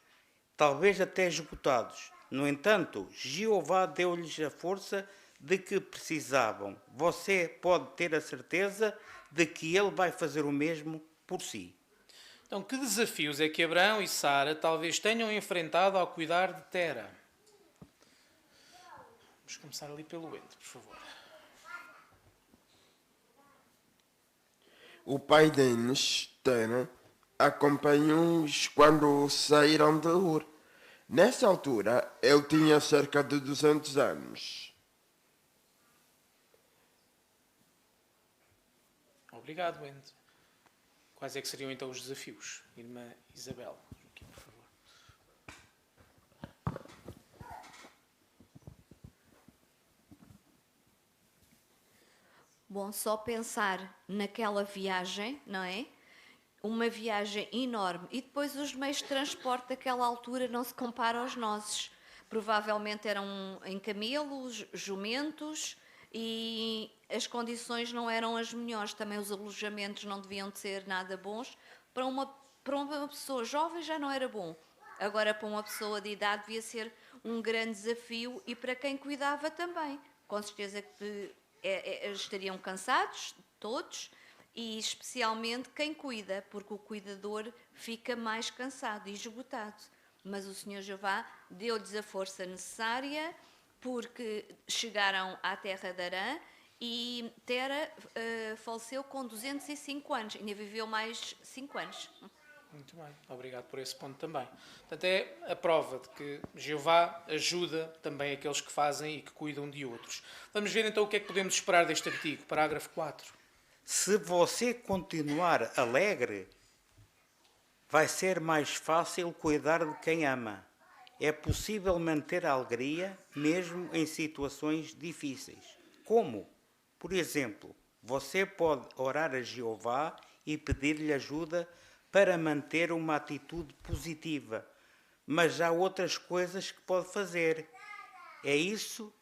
Speaker 5: talvez até esgotados. No entanto, Jeová deu-lhes a força de que precisavam. Você pode ter a certeza de que ele vai fazer o mesmo por si.
Speaker 4: Então, que desafios é que Abraão e Sara talvez tenham enfrentado ao cuidar de Tera? Vamos começar ali pelo Ente, por favor.
Speaker 12: O pai deles, Tera, acompanhou-os quando saíram de Ur. Nessa altura, ele tinha cerca de 200 anos.
Speaker 4: Obrigado, Ente. Quais é que seriam então os desafios? Irmã Isabel, aqui, por favor.
Speaker 13: Bom, só pensar naquela viagem, não é? Uma viagem enorme. E depois os meios de transporte daquela altura não se comparam aos nossos. Provavelmente eram em camelos, jumentos, e as condições não eram as melhores. Também os alojamentos não deviam de ser nada bons. Para uma pessoa jovem já não era bom. Agora, para uma pessoa de idade, devia ser um grande desafio, e para quem cuidava também. Com certeza que estariam cansados, todos, e especialmente quem cuida, porque o cuidador fica mais cansado e esgotado. Mas o Senhor Jeová deu-lhes a força necessária, porque chegaram à terra de Harã, e Tera faleceu com 205 anos, ainda viveu mais 5 anos.
Speaker 4: Muito bem, obrigado por esse ponto também. Portanto, é a prova de que Jeová ajuda também aqueles que fazem e que cuidam de outros. Vamos ver então o que é que podemos esperar deste artigo, parágrafo 4.
Speaker 5: Se você continuar alegre, vai ser mais fácil cuidar de quem ama. É possível manter a alegria mesmo em situações difíceis. Como? Por exemplo, você pode orar a Jeová e pedir-lhe ajuda para manter uma atitude positiva, mas há outras coisas que pode fazer. É isso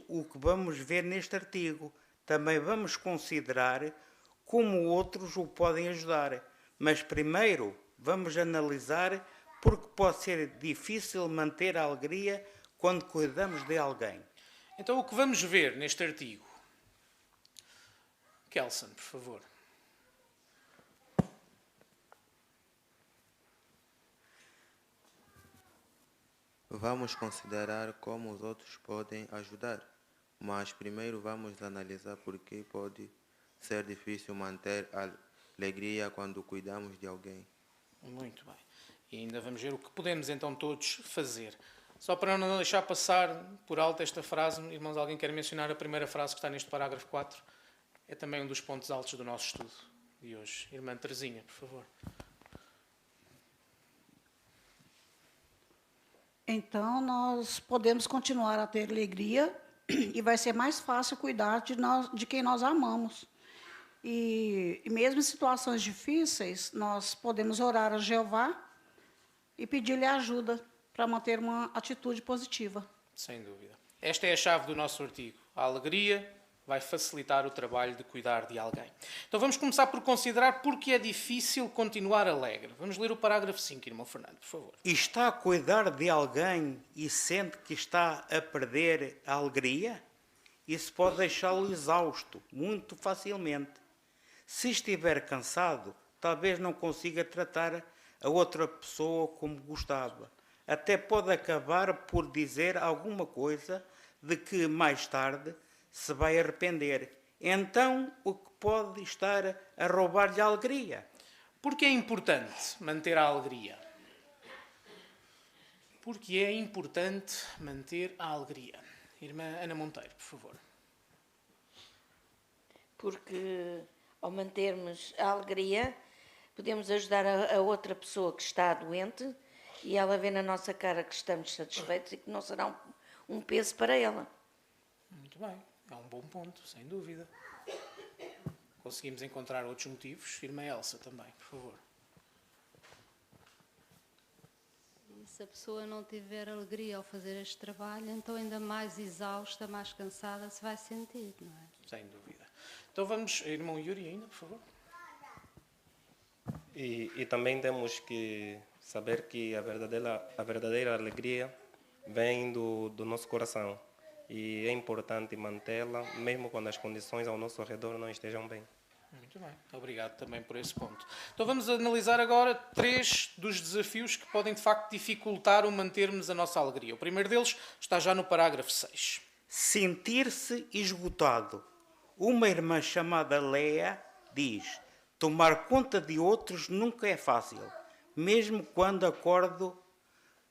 Speaker 5: o que vamos ver neste artigo. Também vamos considerar como outros o podem ajudar. Mas primeiro vamos analisar porque pode ser difícil manter a alegria quando cuidamos de alguém.
Speaker 4: Então o que vamos ver neste artigo? Kelson, por favor.
Speaker 14: Vamos considerar como os outros podem ajudar, mas primeiro vamos analisar por que pode ser difícil manter a alegria quando cuidamos de alguém.
Speaker 4: Muito bem. E ainda vamos ver o que podemos então todos fazer. Só para não deixar passar por alto esta frase, irmãos, alguém quer mencionar a primeira frase que está neste parágrafo 4? É também um dos pontos altos do nosso estudo de hoje. Irmã Teresinha, por favor.
Speaker 15: Então, nós podemos continuar a ter alegria e vai ser mais fácil cuidar de quem nós amamos. E mesmo em situações difíceis, nós podemos orar a Jeová e pedir-lhe ajuda para manter uma atitude positiva.
Speaker 4: Sem dúvida. Esta é a chave do nosso artigo. A alegria vai facilitar o trabalho de cuidar de alguém. Então vamos começar por considerar porque é difícil continuar alegre. Vamos ler o parágrafo 5, irmão Fernando, por favor.
Speaker 5: E está a cuidar de alguém e sente que está a perder a alegria? Isso pode deixá-lo exausto muito facilmente. Se estiver cansado, talvez não consiga tratar a outra pessoa como gostava. Até pode acabar por dizer alguma coisa de que mais tarde se vai arrepender. Então, o que pode estar a roubar-lhe a alegria?
Speaker 4: Porque é importante manter a alegria? Porque é importante manter a alegria. Irmã Ana Monteiro, por favor.
Speaker 16: Porque ao mantermos a alegria, podemos ajudar a outra pessoa que está doente e ela vê na nossa cara que estamos satisfeitos e que não será um peso para ela.
Speaker 4: Muito bem, é um bom ponto, sem dúvida. Conseguimos encontrar outros motivos. Irmã Elsa também, por favor.
Speaker 8: E se a pessoa não tiver alegria ao fazer este trabalho, então ainda mais exausta, mais cansada se vai sentir, não é?
Speaker 4: Sem dúvida. Então vamos, irmão Yuri ainda, por favor.
Speaker 17: E também temos que saber que a verdadeira alegria vem do nosso coração. E é importante mantê-la, mesmo quando as condições ao nosso redor não estejam bem.
Speaker 4: Muito bem, obrigado também por esse ponto. Então vamos analisar agora 3 dos desafios que podem de facto dificultar o mantermos a nossa alegria. O primeiro deles está já no parágrafo 6.
Speaker 5: Sentir-se esgotado. Uma irmã chamada Leia diz: tomar conta de outros nunca é fácil. Mesmo quando acordo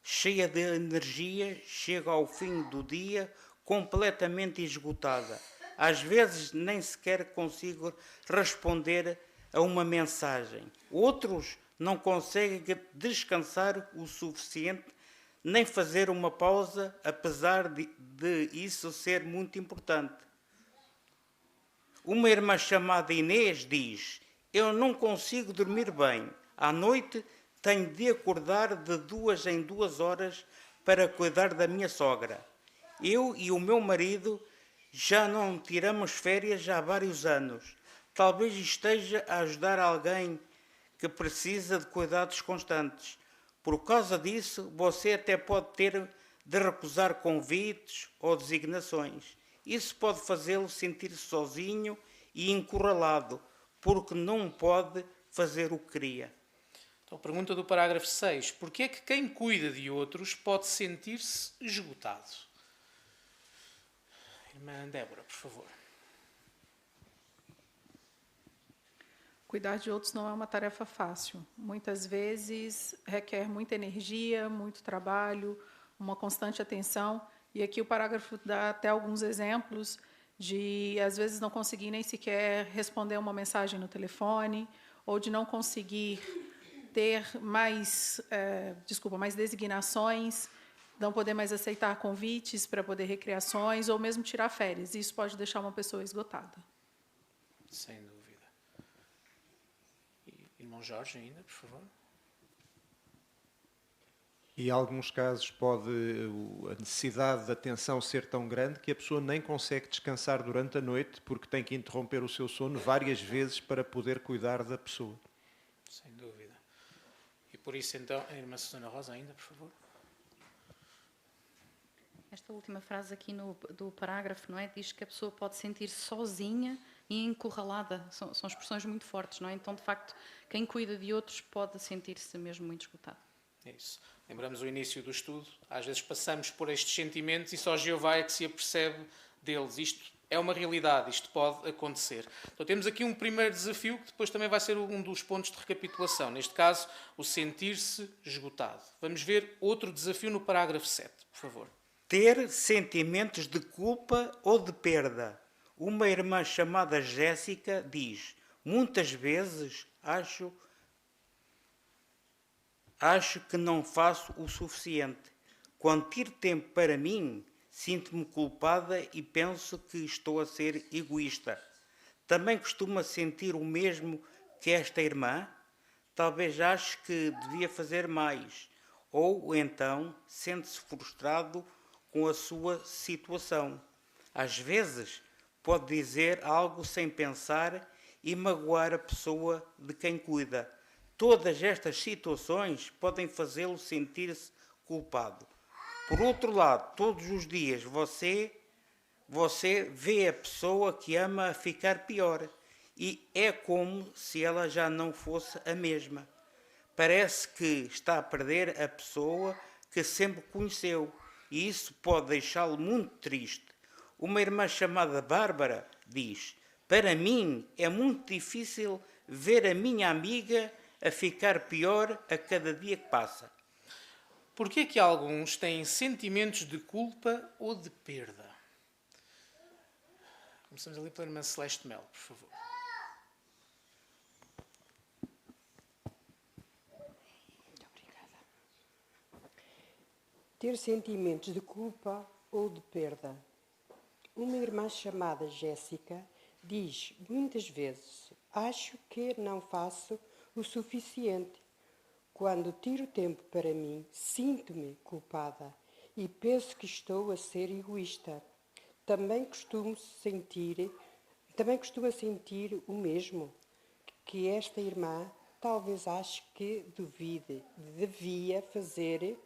Speaker 5: cheia de energia, chego ao fim do dia completamente esgotada. Às vezes nem sequer consigo responder a uma mensagem. Outros não conseguem descansar o suficiente, nem fazer uma pausa, apesar de isso ser muito importante. Uma irmã chamada Inês diz: eu não consigo dormir bem. À noite tenho de acordar de 2 em 2 horas para cuidar da minha sogra. Eu e o meu marido já não tiramos férias há vários anos. Talvez esteja a ajudar alguém que precisa de cuidados constantes. Por causa disso, você até pode ter de recusar convites ou designações. Isso pode fazê-lo sentir sozinho e encurralado, porque não pode fazer o que queria.
Speaker 4: Então, pergunta do parágrafo 6. Porquê é que quem cuida de outros pode sentir-se esgotado? Irmã Débora, por favor.
Speaker 18: Cuidar de outros não é uma tarefa fácil. Muitas vezes requer muita energia, muito trabalho, uma constante atenção. E aqui o parágrafo dá até alguns exemplos de, às vezes, não conseguir nem sequer responder uma mensagem no telefone, ou de não conseguir ter mais designações, não poder mais aceitar convites para poder recreações, ou mesmo tirar férias. Isso pode deixar uma pessoa esgotada.
Speaker 4: Sem dúvida. Irmão Jorge, ainda, por favor.
Speaker 1: E em alguns casos pode a necessidade de atenção ser tão grande que a pessoa nem consegue descansar durante a noite porque tem que interromper o seu sono várias vezes para poder cuidar da pessoa.
Speaker 4: Sem dúvida. E por isso, então, a irmã Susana Rosa, ainda, por favor.
Speaker 9: Esta última frase aqui do parágrafo, não é? Diz que a pessoa pode sentir-se sozinha e encurralada. São expressões muito fortes, não é? Então, de facto, quem cuida de outros pode sentir-se mesmo muito esgotado.
Speaker 4: É isso. Lembramos o início do estudo. Às vezes passamos por estes sentimentos e só Jeová é que se apercebe deles. Isto é uma realidade, isto pode acontecer. Então temos aqui um primeiro desafio que depois também vai ser um dos pontos de recapitulação. Neste caso, o sentir-se esgotado. Vamos ver outro desafio no parágrafo 7, por favor.
Speaker 5: Ter sentimentos de culpa ou de perda. Uma irmã chamada Jéssica diz: muitas vezes acho que não faço o suficiente. Quando tiro tempo para mim, sinto-me culpada e penso que estou a ser egoísta. Também costumo sentir o mesmo que esta irmã? Talvez ache que devia fazer mais. Ou então sente-se frustrado com a sua situação. Às vezes pode dizer algo sem pensar e magoar a pessoa de quem cuida. Todas estas situações podem fazê-lo sentir-se culpado. Por outro lado, todos os dias você vê a pessoa que ama a ficar pior e é como se ela já não fosse a mesma. Parece que está a perder a pessoa que sempre conheceu e isso pode deixá-lo muito triste. Uma irmã chamada Bárbara diz: para mim é muito difícil ver a minha amiga a ficar pior a cada dia que passa.
Speaker 4: Porquê que alguns têm sentimentos de culpa ou de perda? Começamos ali pela irmã Celeste Melo, por favor.
Speaker 19: Muito obrigada. Ter sentimentos de culpa ou de perda. Uma irmã chamada Jéssica diz muitas vezes: acho que não faço o suficiente. Quando tiro tempo para mim, sinto-me culpada e penso que estou a ser egoísta. Também costumo sentir o mesmo que esta irmã. Talvez ache que devia fazer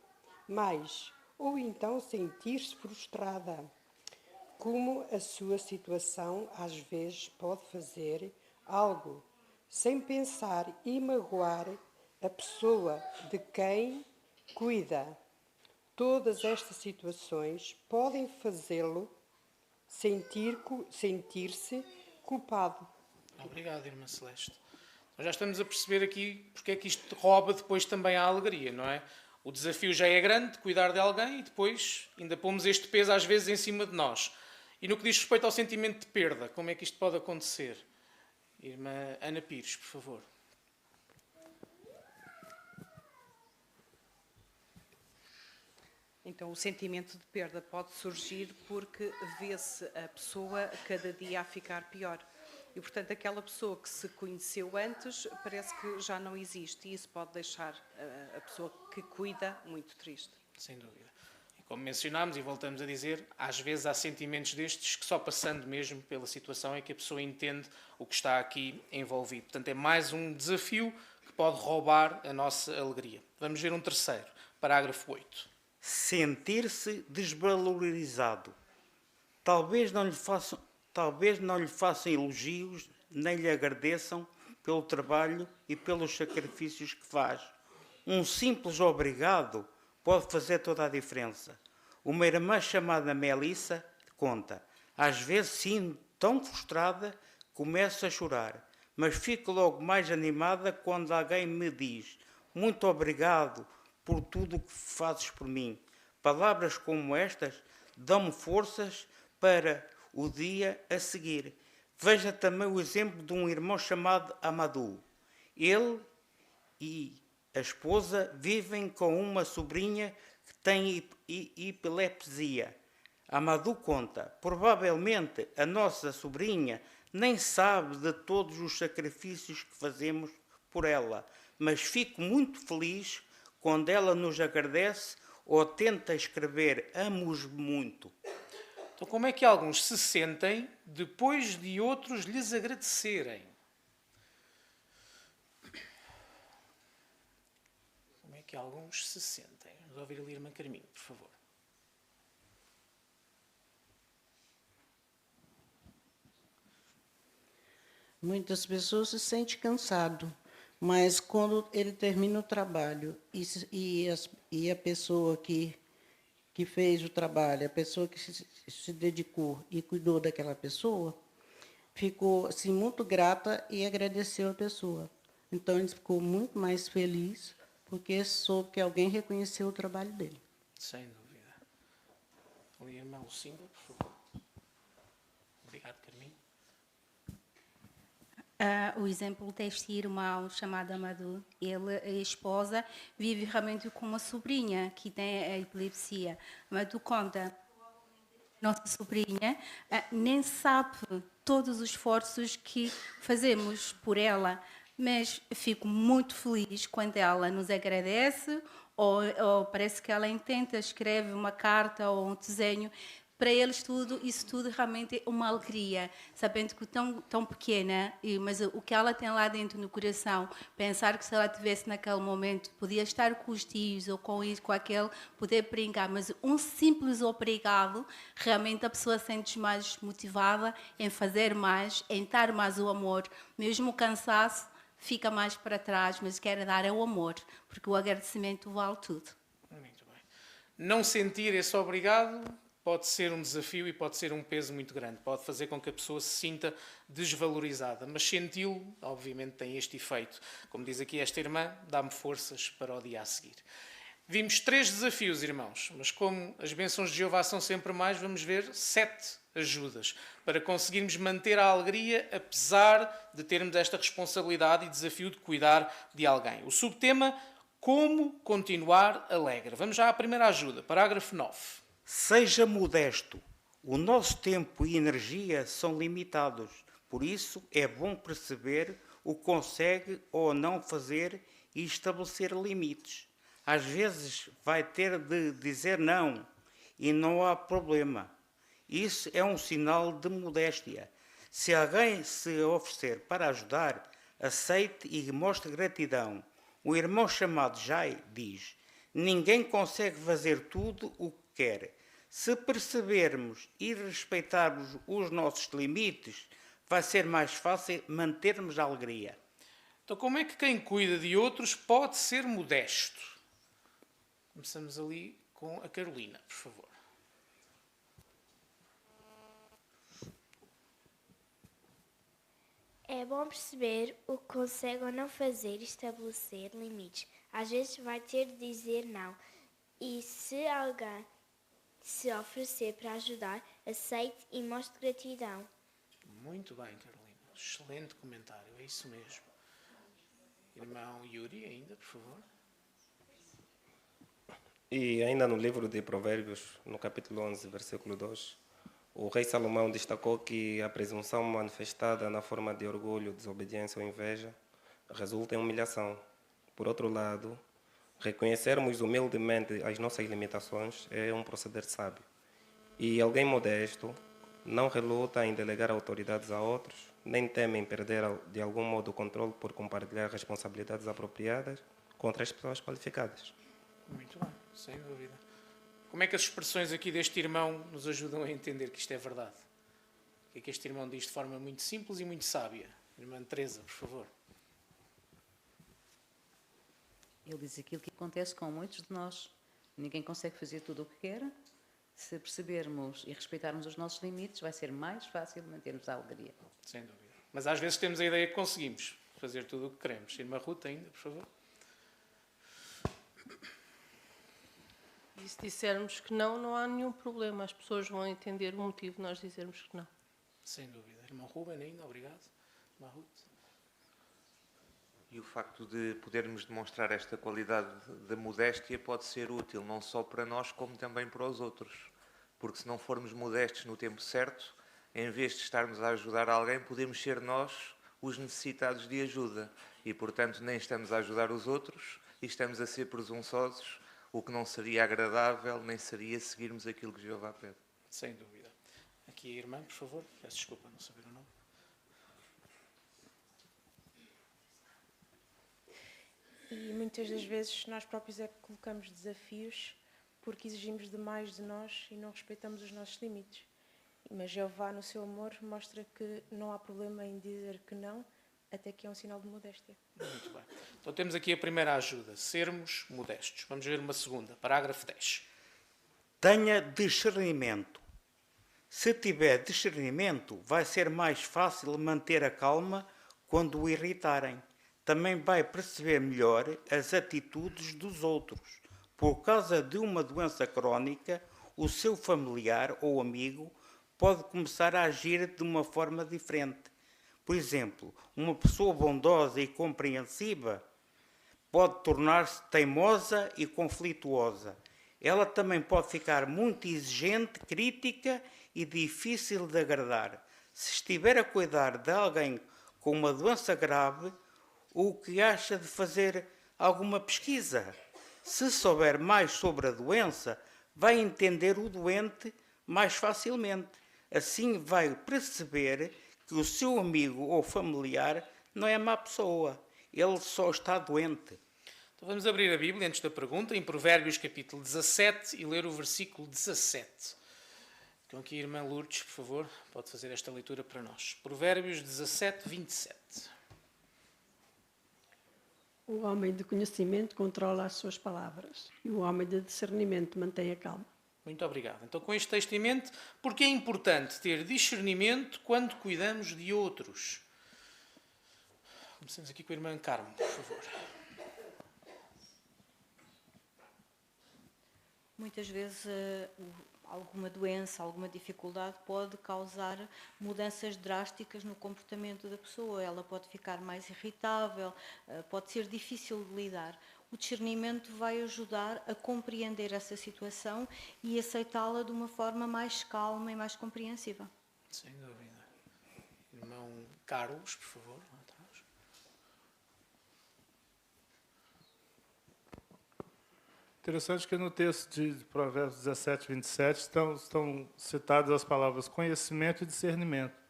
Speaker 19: mais, ou então sentir-se frustrada. Como a sua situação às vezes pode fazer algo sem pensar e magoar a pessoa de quem cuida. Todas estas situações podem fazê-lo sentir-se culpado.
Speaker 4: Obrigado, irmã Celeste. Nós já estamos a perceber aqui porque é que isto rouba depois também a alegria, não é? O desafio já é grande, de cuidar de alguém, e depois ainda pomos este peso às vezes em cima de nós. E no que diz respeito ao sentimento de perda, como é que isto pode acontecer? Irmã Ana Pires, por favor.
Speaker 20: Então, o sentimento de perda pode surgir porque vê-se a pessoa cada dia a ficar pior. E, portanto, aquela pessoa que se conheceu antes parece que já não existe. E isso pode deixar a pessoa que cuida muito triste.
Speaker 4: Sem dúvida. E como mencionámos e voltamos a dizer, às vezes há sentimentos destes que só passando mesmo pela situação é que a pessoa entende o que está aqui envolvido. Portanto, é mais um desafio que pode roubar a nossa alegria. Vamos ver um terceiro, parágrafo 8.
Speaker 5: Sentir-se desvalorizado. Talvez não lhe façam elogios, nem lhe agradeçam pelo trabalho e pelos sacrifícios que faz. Um simples obrigado pode fazer toda a diferença. Uma irmã chamada Melissa conta: às vezes sinto tão frustrada, começo a chorar, mas fico logo mais animada quando alguém me diz: muito obrigado por tudo o que fazes por mim. Palavras como estas dão-me forças para o dia a seguir. Veja também o exemplo de um irmão chamado Amadou. Ele e a esposa vivem com uma sobrinha que tem epilepsia. Amadou conta: provavelmente a nossa sobrinha nem sabe de todos os sacrifícios que fazemos por ela, mas fico muito feliz quando ela nos agradece ou tenta escrever amo-os muito.
Speaker 4: Então, como é que alguns se sentem depois de outros lhes agradecerem? Como é que alguns se sentem? Vamos ouvir a irmã Carminho, por favor.
Speaker 21: Muitas pessoas se sentem cansado, mas quando ele termina o trabalho e a pessoa que fez o trabalho, a pessoa que se dedicou e cuidou daquela pessoa, ficou assim, muito grata e agradeceu a pessoa. Então, ele ficou muito mais feliz porque soube que alguém reconheceu o trabalho dele.
Speaker 4: Sem dúvida. Ali, irmã Lucinda, por favor. Obrigado, Carminho.
Speaker 22: O exemplo deste irmão chamado Amadou, ele, a esposa, vive realmente com uma sobrinha que tem a epilepsia. Amadou conta: nossa sobrinha nem sabe todos os esforços que fazemos por ela, mas fico muito feliz quando ela nos agradece ou parece que ela intenta, escreve uma carta ou um desenho. Para eles isso tudo realmente é uma alegria, sabendo que tão pequena, mas o que ela tem lá dentro no coração, pensar que se ela tivesse naquele momento, podia estar com os tios ou com isso, com aquele, poder brincar, mas um simples obrigado, realmente a pessoa sente-se mais motivada em fazer mais, em dar mais o amor, mesmo o cansaço fica mais para trás, mas quer dar o amor, porque o agradecimento vale tudo.
Speaker 4: Muito bem. Não sentir esse obrigado pode ser um desafio e pode ser um peso muito grande. Pode fazer com que a pessoa se sinta desvalorizada. Mas senti-lo, obviamente, tem este efeito. Como diz aqui esta irmã, dá-me forças para o dia a seguir. Vimos 3 desafios, irmãos. Mas como as bênçãos de Jeová são sempre mais, vamos ver 7 ajudas para conseguirmos manter a alegria, apesar de termos esta responsabilidade e desafio de cuidar de alguém. O subtema: como continuar alegre. Vamos já à primeira ajuda, parágrafo 9.
Speaker 5: Seja modesto. O nosso tempo e energia são limitados. Por isso, é bom perceber o que consegue ou não fazer e estabelecer limites. Às vezes, vai ter de dizer não e não há problema. Isso é um sinal de modéstia. Se alguém se oferecer para ajudar, aceite e mostre gratidão. Um irmão chamado Jai diz: ninguém consegue fazer tudo o que quer. Se percebermos e respeitarmos os nossos limites, vai ser mais fácil mantermos a alegria.
Speaker 4: Então, como é que quem cuida de outros pode ser modesto? Começamos ali com a Carolina, por favor.
Speaker 23: É bom perceber o que consegue ou não fazer e estabelecer limites. Às vezes vai ter de dizer não. E se alguém se oferecer para ajudar, aceite e mostre gratidão.
Speaker 4: Muito bem, Carolina. Excelente comentário, é isso mesmo. Irmão Yuri, ainda, por favor.
Speaker 17: E ainda no livro de Provérbios, no capítulo 11, versículo 2, O rei Salomão destacou que a presunção manifestada na forma de orgulho, desobediência ou inveja resulta em humilhação. Por outro lado, reconhecermos humildemente as nossas limitações é um proceder sábio. E alguém modesto não reluta em delegar autoridades a outros, nem teme em perder de algum modo o controle por compartilhar responsabilidades apropriadas com outras pessoas qualificadas.
Speaker 4: Muito bem, sem dúvida. Como é que as expressões aqui deste irmão nos ajudam a entender que isto é verdade? O que é que este irmão diz de forma muito simples e muito sábia? Irmã Teresa, por favor.
Speaker 2: Ele diz aquilo que acontece com muitos de nós. Ninguém consegue fazer tudo o que quer. Se percebermos e respeitarmos os nossos limites, vai ser mais fácil mantermos a alegria.
Speaker 4: Sem dúvida. Mas às vezes temos a ideia que conseguimos fazer tudo o que queremos. Irmã Ruth, ainda, por favor.
Speaker 6: E se dissermos que não, não há nenhum problema. As pessoas vão entender o motivo de nós dizermos que não.
Speaker 4: Sem dúvida. Irmão Ruben, ainda, obrigado. Irmã Ruth.
Speaker 7: E o facto de podermos demonstrar esta qualidade da modéstia pode ser útil não só para nós, como também para os outros. Porque se não formos modestos no tempo certo, em vez de estarmos a ajudar alguém, podemos ser nós os necessitados de ajuda. E, portanto, nem estamos a ajudar os outros e estamos a ser presunçosos, o que não seria agradável, nem seria seguirmos aquilo que Jeová pede.
Speaker 4: Sem dúvida. Aqui a irmã, por favor. Peço desculpa não saber o nome.
Speaker 24: E muitas das vezes nós próprios é que colocamos desafios porque exigimos demais de nós e não respeitamos os nossos limites. Mas Jeová, no seu amor, mostra que não há problema em dizer que não, até que é um sinal de modéstia.
Speaker 4: Muito bem. Então temos aqui a primeira ajuda, sermos modestos. Vamos ver uma segunda, parágrafo 10.
Speaker 5: Tenha discernimento. Se tiver discernimento, vai ser mais fácil manter a calma quando o irritarem. Também vai perceber melhor as atitudes dos outros. Por causa de uma doença crónica, o seu familiar ou amigo pode começar a agir de uma forma diferente. Por exemplo, uma pessoa bondosa e compreensiva pode tornar-se teimosa e conflituosa. Ela também pode ficar muito exigente, crítica e difícil de agradar. Se estiver a cuidar de alguém com uma doença grave, o que acha de fazer alguma pesquisa? Se souber mais sobre a doença, vai entender o doente mais facilmente. Assim vai perceber que o seu amigo ou familiar não é má pessoa, ele só está doente.
Speaker 4: Então vamos abrir a Bíblia antes da pergunta, em Provérbios capítulo 17 e ler o versículo 17. Então aqui a irmã Lourdes, por favor, pode fazer esta leitura para nós. Provérbios 17, 27.
Speaker 25: O homem de conhecimento controla as suas palavras e o homem de discernimento mantém a calma.
Speaker 4: Muito obrigado. Então, com este texto em mente, porque é importante ter discernimento quando cuidamos de outros? Começamos aqui com a irmã Carmo, por favor.
Speaker 2: Muitas vezes alguma doença, alguma dificuldade pode causar mudanças drásticas no comportamento da pessoa. Ela pode ficar mais irritável, pode ser difícil de lidar. O discernimento vai ajudar a compreender essa situação e aceitá-la de uma forma mais calma e mais compreensiva.
Speaker 4: Sem dúvida. Irmão Carlos, por favor, lá atrás.
Speaker 26: Interessante que no texto de Provérbios 17, 27 estão citadas as palavras conhecimento e discernimento.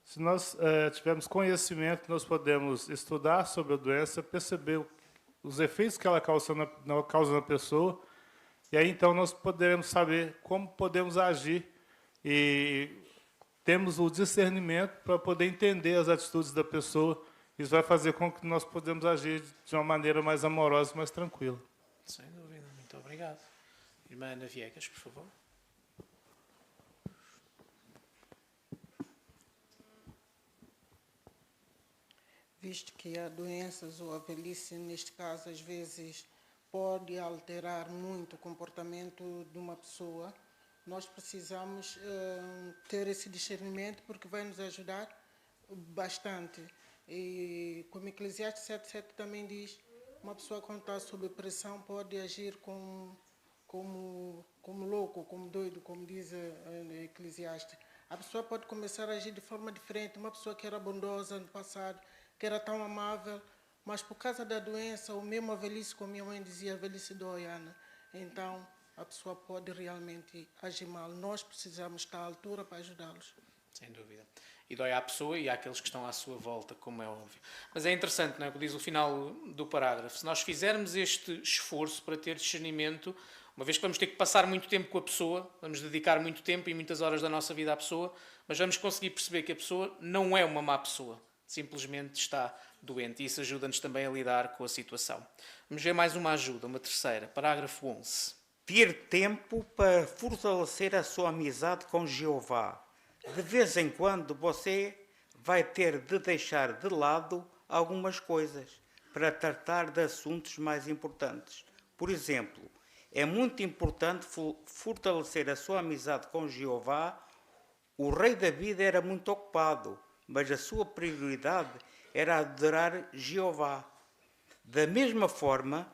Speaker 26: Se nós tivermos conhecimento, nós podemos estudar sobre a doença, perceber os efeitos que ela causa na pessoa, e aí então nós poderemos saber como podemos agir e temos o discernimento para poder entender as atitudes da pessoa. Isso vai fazer com que nós podemos agir de uma maneira mais amorosa e mais tranquila.
Speaker 4: Sem dúvida, muito obrigado. Irmã Ana Viegas, por favor.
Speaker 21: Visto que há doenças ou a velhice, neste caso, às vezes pode alterar muito o comportamento de uma pessoa, nós precisamos ter esse discernimento porque vai nos ajudar bastante. E como Eclesiastes 7:7 também diz, uma pessoa quando está sob pressão pode agir com
Speaker 3: como louco, como doido, como diz Eclesiastes. A pessoa pode começar a agir de forma diferente. Uma pessoa que era bondosa no passado, que era tão amável, mas por causa da doença, ou mesmo a velhice, como minha mãe dizia, a velhice dói, Ana. Então, a pessoa pode realmente agir mal. Nós precisamos estar à altura para ajudá-los.
Speaker 4: Sem dúvida. E dói à pessoa e àqueles que estão à sua volta, como é óbvio. Mas é interessante, não é, o que diz o final do parágrafo. Se nós fizermos este esforço para ter discernimento, uma vez que vamos ter que passar muito tempo com a pessoa, vamos dedicar muito tempo e muitas horas da nossa vida à pessoa, mas vamos conseguir perceber que a pessoa não é uma má pessoa, simplesmente está doente. E isso ajuda-nos também a lidar com a situação. Vamos ver mais uma ajuda, uma terceira. Parágrafo 11.
Speaker 5: Ter tempo para fortalecer a sua amizade com Jeová. De vez em quando você vai ter de deixar de lado algumas coisas para tratar de assuntos mais importantes. Por exemplo, é muito importante fortalecer a sua amizade com Jeová. O rei David era muito ocupado, mas a sua prioridade era adorar Jeová. Da mesma forma,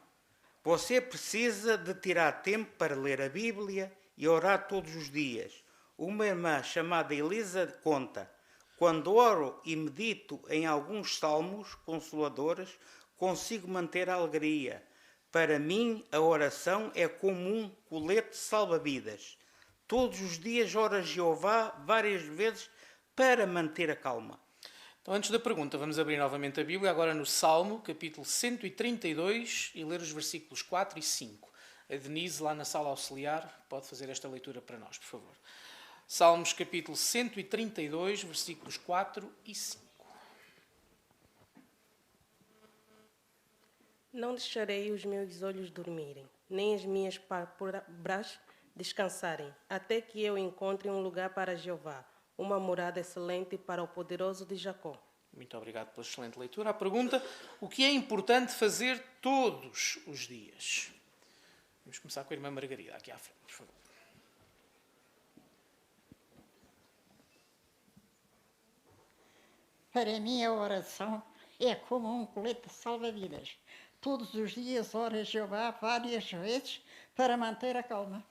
Speaker 5: você precisa de tirar tempo para ler a Bíblia e orar todos os dias. Uma irmã chamada Elisa conta: quando oro e medito em alguns salmos consoladores, consigo manter a alegria. Para mim, a oração é como um colete salva-vidas. Todos os dias oro a Jeová várias vezes para manter a calma.
Speaker 4: Então, antes da pergunta, vamos abrir novamente a Bíblia, agora no Salmo, capítulo 132, e ler os versículos 4 e 5. A Denise, lá na sala auxiliar, pode fazer esta leitura para nós, por favor. Salmos, capítulo 132, versículos 4 e 5.
Speaker 10: Não deixarei os meus olhos dormirem, nem as minhas pálpebras descansarem, até que eu encontre um lugar para Jeová, uma morada excelente para o poderoso de Jacó.
Speaker 4: Muito obrigado pela excelente leitura. A pergunta: o que é importante fazer todos os dias? Vamos começar com a irmã Margarida, aqui à frente, por favor.
Speaker 11: Para mim, a oração é como um colete salva-vidas. Todos os dias oro a Jeová várias vezes para manter a calma.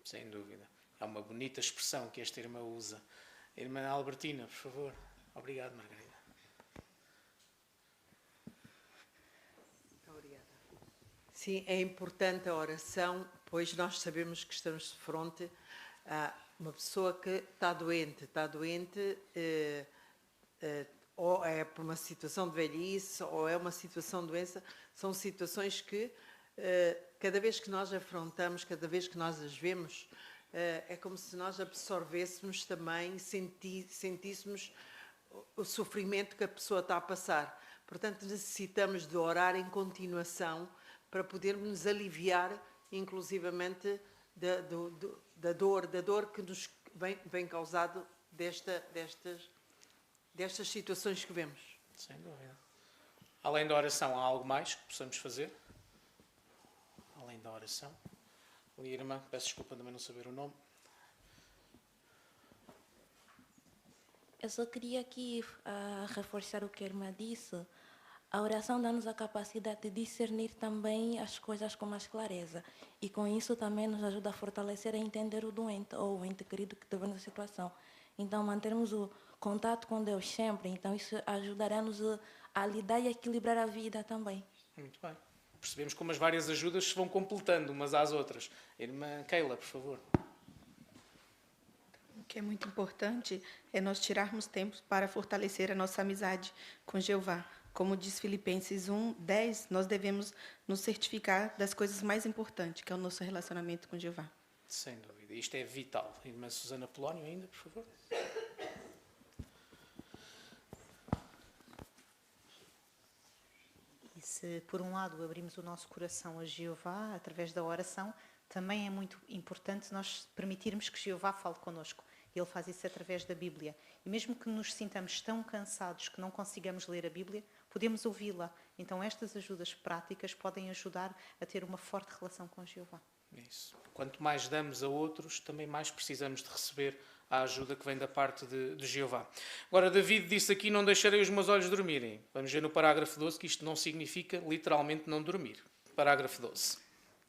Speaker 4: Sem dúvida. É uma bonita expressão que esta irmã usa. Irmã Albertina, por favor. Obrigado, Margarida.
Speaker 12: Obrigada. Sim, é importante a oração, pois nós sabemos que estamos de fronte a uma pessoa que está doente. Ou é por uma situação de velhice, ou é uma situação de doença. São situações que, cada vez que nós afrontamos, cada vez que nós as vemos, é como se nós absorvêssemos também, sentíssemos o sofrimento que a pessoa está a passar. Portanto, necessitamos de orar em continuação para podermos nos aliviar, inclusivamente, da dor que nos vem causado destas situações que vemos.
Speaker 4: Sem dúvida. Além da oração, há algo mais que possamos fazer? Além da oração. Ali, irmã, peço desculpa também não saber o nome.
Speaker 13: Eu só queria aqui reforçar o que a irmã disse. A oração dá-nos a capacidade de discernir também as coisas com mais clareza. E com isso também nos ajuda a fortalecer e entender o doente ou o ente querido que estiver na situação. Então, mantermos o contato com Deus sempre. Então, isso ajudará-nos a lidar e a equilibrar a vida também.
Speaker 4: Muito bem. Percebemos como as várias ajudas se vão completando umas às outras. Irmã Keila, por favor.
Speaker 14: O que é muito importante é nós tirarmos tempo para fortalecer a nossa amizade com Jeová. Como diz Filipenses 1:10, nós devemos nos certificar das coisas mais importantes, que é o nosso relacionamento com Jeová.
Speaker 4: Sem dúvida. Isto é vital. Irmã Susana Polónio ainda, por favor.
Speaker 27: E se, por um lado, abrimos o nosso coração a Jeová através da oração, também é muito importante nós permitirmos que Jeová fale connosco. Ele faz isso através da Bíblia. E mesmo que nos sintamos tão cansados que não consigamos ler a Bíblia, podemos ouvi-la. Então estas ajudas práticas podem ajudar a ter uma forte relação com Jeová.
Speaker 4: Isso. Quanto mais damos a outros, também mais precisamos de receber a ajuda que vem da parte de Jeová. Agora, David disse aqui: não deixarei os meus olhos dormirem. Vamos ver no parágrafo 12 que isto não significa literalmente não dormir. Parágrafo 12.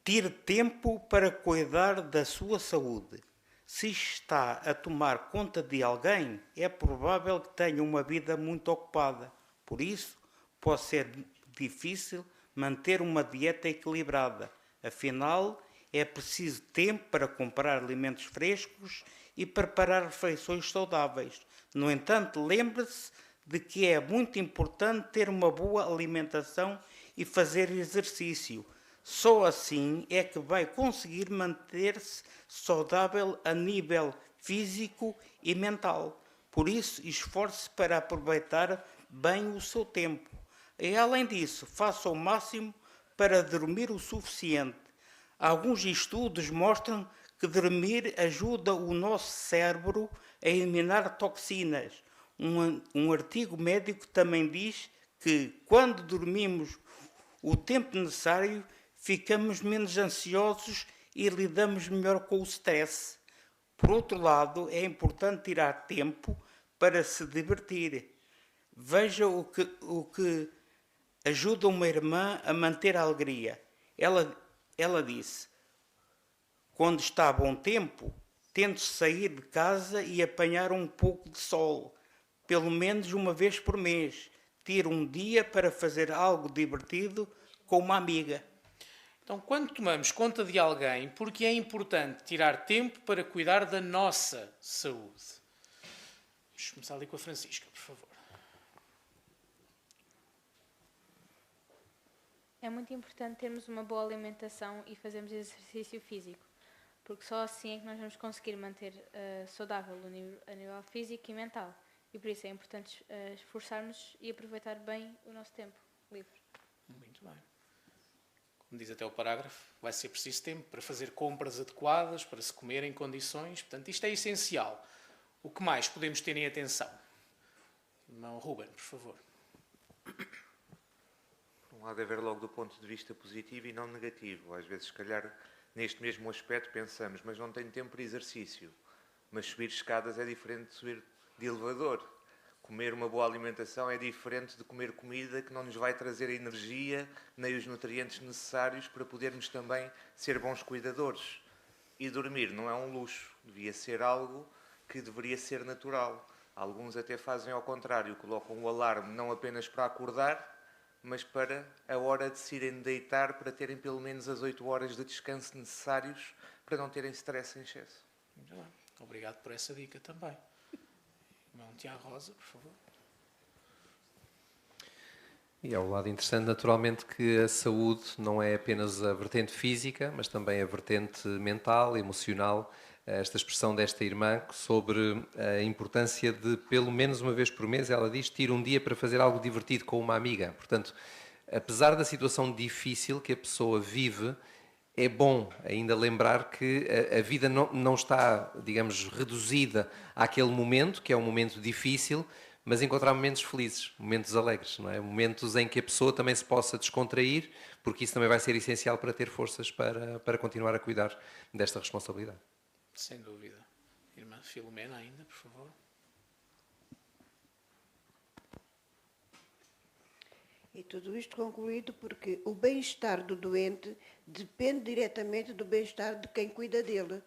Speaker 5: Tire tempo para cuidar da sua saúde. Se está a tomar conta de alguém, é provável que tenha uma vida muito ocupada. Por isso, pode ser difícil manter uma dieta equilibrada. Afinal, é preciso tempo para comprar alimentos frescos e preparar refeições saudáveis. No entanto, lembre-se de que é muito importante ter uma boa alimentação e fazer exercício. Só assim é que vai conseguir manter-se saudável a nível físico e mental. Por isso, esforce-se para aproveitar bem o seu tempo. E, além disso, faça o máximo para dormir o suficiente. Alguns estudos mostram que dormir ajuda o nosso cérebro a eliminar toxinas. Um artigo médico também diz que, quando dormimos o tempo necessário, ficamos menos ansiosos e lidamos melhor com o stress. Por outro lado, é importante tirar tempo para se divertir. Veja o que ajuda uma irmã a manter a alegria. Ela disse: quando está bom tempo, tento sair de casa e apanhar um pouco de sol, pelo menos uma vez por mês. Tiro um dia para fazer algo divertido com uma amiga.
Speaker 4: Então, quando tomamos conta de alguém, porque é importante tirar tempo para cuidar da nossa saúde? Vamos começar ali com a Francisca, por favor.
Speaker 1: É muito importante termos uma boa alimentação e fazermos exercício físico, porque só assim é que nós vamos conseguir manter saudável a nível físico e mental. E por isso é importante esforçarmos e aproveitar bem o nosso tempo livre.
Speaker 4: Muito bem. Como diz até o parágrafo, vai ser preciso tempo para fazer compras adequadas, para se comer em condições. Portanto, isto é essencial. O que mais podemos ter em atenção? Irmão Ruben, por favor.
Speaker 7: Por um lado é ver logo do ponto de vista positivo e não negativo. Às vezes, se calhar, neste mesmo aspecto pensamos, mas não tenho tempo para exercício. Mas subir escadas é diferente de subir de elevador. Comer uma boa alimentação é diferente de comer comida que não nos vai trazer a energia nem os nutrientes necessários para podermos também ser bons cuidadores. E dormir não é um luxo, devia ser algo que deveria ser natural. Alguns até fazem ao contrário, colocam o alarme não apenas para acordar, mas para a hora de se irem deitar, para terem pelo menos as 8 horas de descanso necessários para não terem stress em excesso.
Speaker 4: Muito bem. Obrigado por essa dica também. Irmão Tiago Rosa, por favor.
Speaker 8: E é um lado interessante, naturalmente, que a saúde não é apenas a vertente física, mas também a vertente mental, emocional. Esta expressão desta irmã sobre a importância de, pelo menos uma vez por mês, ela diz, tira um dia para fazer algo divertido com uma amiga. Portanto, apesar da situação difícil que a pessoa vive, é bom ainda lembrar que a vida não está, digamos, reduzida àquele momento, que é um momento difícil, mas encontrar momentos felizes, momentos alegres, não é? Momentos em que a pessoa também se possa descontrair, porque isso também vai ser essencial para ter forças para continuar a cuidar desta responsabilidade.
Speaker 4: Sem dúvida. Irmã Filomena ainda, por favor.
Speaker 9: E tudo isto concluído porque o bem-estar do doente depende diretamente do bem-estar de quem cuida dele.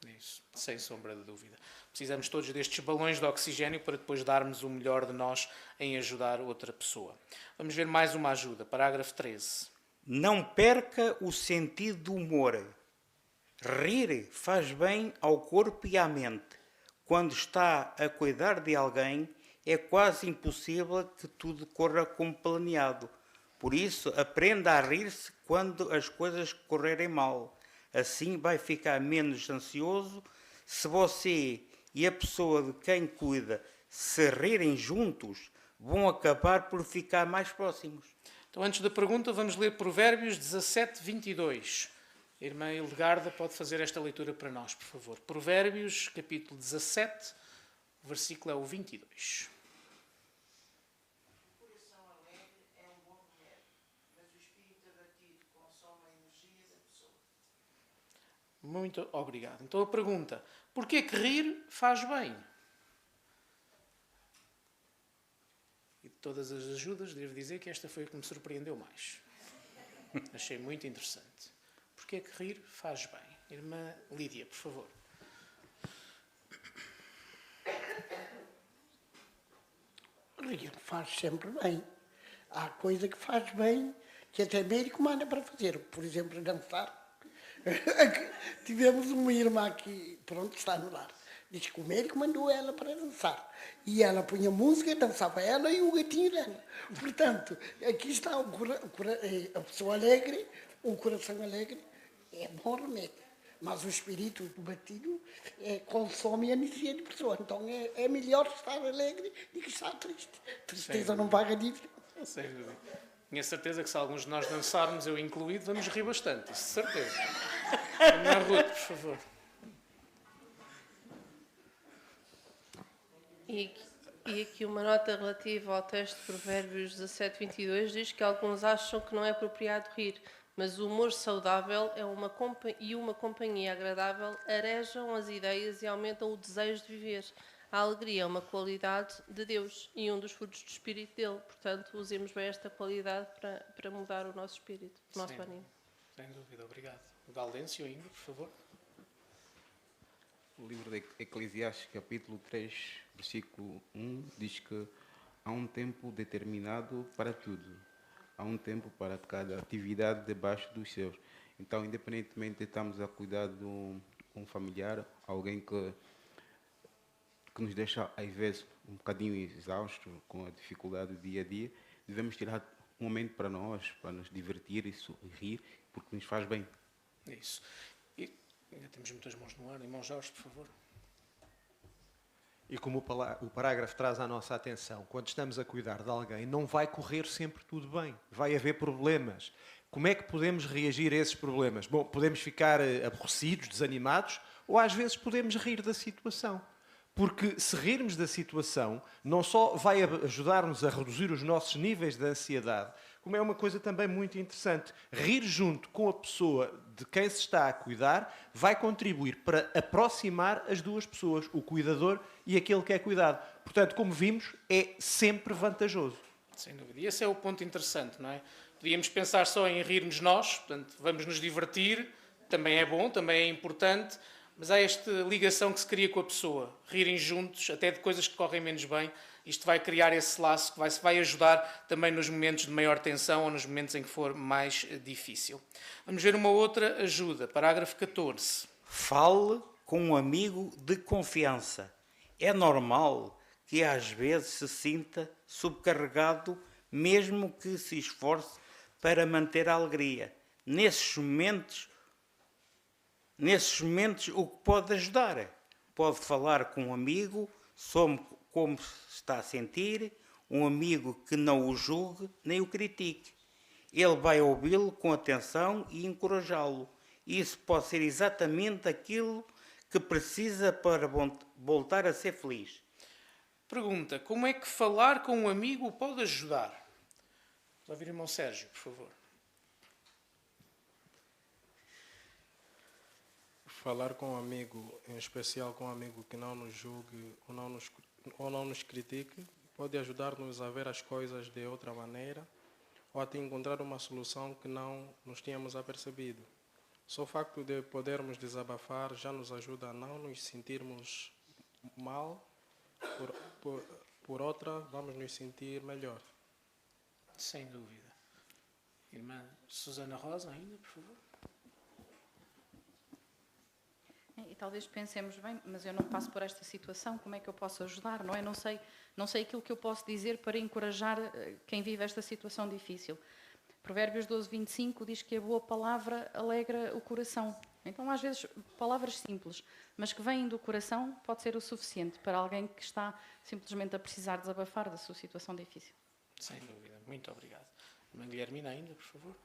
Speaker 4: Isso, sem sombra de dúvida. Precisamos todos destes balões de oxigênio para depois darmos o melhor de nós em ajudar outra pessoa. Vamos ver mais uma ajuda. Parágrafo 13.
Speaker 5: Não perca o sentido do humor. Rir faz bem ao corpo e à mente. Quando está a cuidar de alguém, é quase impossível que tudo corra como planeado. Por isso, aprenda a rir-se quando as coisas correrem mal. Assim vai ficar menos ansioso. Se você e a pessoa de quem cuida se rirem juntos, vão acabar por ficar mais próximos.
Speaker 4: Então, antes da pergunta, vamos ler Provérbios 17, 22. A irmã Hildegarda pode fazer esta leitura para nós, por favor. Provérbios, capítulo 17, o versículo é o 22. Muito obrigado. Então a pergunta, porquê que rir faz bem? E de todas as ajudas, devo dizer que esta foi a que me surpreendeu mais. Achei muito interessante. porque é que rir faz bem. Irmã Lídia, por favor.
Speaker 15: Rir faz sempre bem. Há coisa que faz bem, que até médico manda para fazer. Por exemplo, dançar. Tivemos uma irmã que, pronto, está no lar. Diz que o médico mandou ela para dançar. E ela punha música, dançava ela e o gatinho dela. Portanto, aqui está a pessoa alegre, o coração alegre, é bom remédio. Mas o espírito batido consome a energia de pessoa. Então é melhor estar alegre do que estar triste. Tristeza não paga dívida.
Speaker 4: Sem dúvida. Tinha certeza que se alguns de nós dançarmos, eu incluído, vamos rir bastante. Isso de certeza. Irmã Ruth, por favor.
Speaker 6: E aqui uma nota relativa ao texto de Provérbios 17:22 diz que alguns acham que não é apropriado rir, mas o humor saudável e uma companhia agradável arejam as ideias e aumentam o desejo de viver. A alegria é uma qualidade de Deus e um dos frutos do espírito dele. Portanto, usemos bem esta qualidade para mudar o nosso espírito, o nosso ânimo.
Speaker 4: Sem dúvida, obrigado. O Gaudêncio ainda, por favor.
Speaker 16: O livro de Eclesiastes, capítulo 3, versículo 1, diz que há um tempo determinado para tudo. Há um tempo para cada atividade debaixo dos céus. Então, independentemente de estarmos a cuidar de um familiar, alguém que nos deixa, às vezes, um bocadinho exausto com a dificuldade do dia a dia, devemos tirar um momento para nós, para nos divertir e rir, porque nos faz bem.
Speaker 4: Isso. E ainda temos muitas mãos no ar. Irmão Jorge, por favor.
Speaker 18: E como o parágrafo traz à nossa atenção, quando estamos a cuidar de alguém, não vai correr sempre tudo bem. Vai haver problemas. Como é que podemos reagir a esses problemas? Bom, podemos ficar aborrecidos, desanimados, ou às vezes podemos rir da situação. Porque se rirmos da situação, não só vai ajudar-nos a reduzir os nossos níveis de ansiedade, como é uma coisa também muito interessante. Rir junto com a pessoa de quem se está a cuidar vai contribuir para aproximar as duas pessoas, o cuidador e aquele que é cuidado. Portanto, como vimos, é sempre vantajoso.
Speaker 4: Sem dúvida. E esse é o ponto interessante, não é? Podíamos pensar só em rirmos nós, portanto, vamos nos divertir, também é bom, também é importante, mas há esta ligação que se cria com a pessoa. Rirem juntos, até de coisas que correm menos bem. Isto vai criar esse laço que vai ajudar também nos momentos de maior tensão ou nos momentos em que for mais difícil. Vamos ver uma outra ajuda. Parágrafo 14.
Speaker 5: Fale com um amigo de confiança. É normal que às vezes se sinta subcarregado, mesmo que se esforce para manter a alegria. Nesses momentos, o que pode ajudar? Pode falar com um amigo sobre como se está a sentir, um amigo que não o julgue nem o critique. Ele vai ouvi-lo com atenção e encorajá-lo. Isso pode ser exatamente aquilo que precisa para voltar a ser feliz.
Speaker 4: Pergunta: como é que falar com um amigo pode ajudar? Vamos ouvir o irmão Sérgio, por favor.
Speaker 17: Falar com um amigo, em especial com um amigo que não nos julgue ou não nos critique, pode ajudar-nos a ver as coisas de outra maneira ou até encontrar uma solução que não nos tínhamos apercebido. Só o facto de podermos desabafar já nos ajuda a não nos sentirmos mal, por outra, vamos nos sentir melhor.
Speaker 4: Sem dúvida. Irmã Susana Rosa, ainda, por favor.
Speaker 19: E talvez pensemos, bem, mas eu não passo por esta situação, como é que eu posso ajudar, não é? Não sei aquilo que eu posso dizer para encorajar quem vive esta situação difícil. Provérbios 12:25 diz que a boa palavra alegra o coração. Então, às vezes, palavras simples, mas que vêm do coração, pode ser o suficiente para alguém que está simplesmente a precisar desabafar da sua situação difícil.
Speaker 4: Sem dúvida. Muito obrigado. Irmã Guilhermina, ainda, por favor.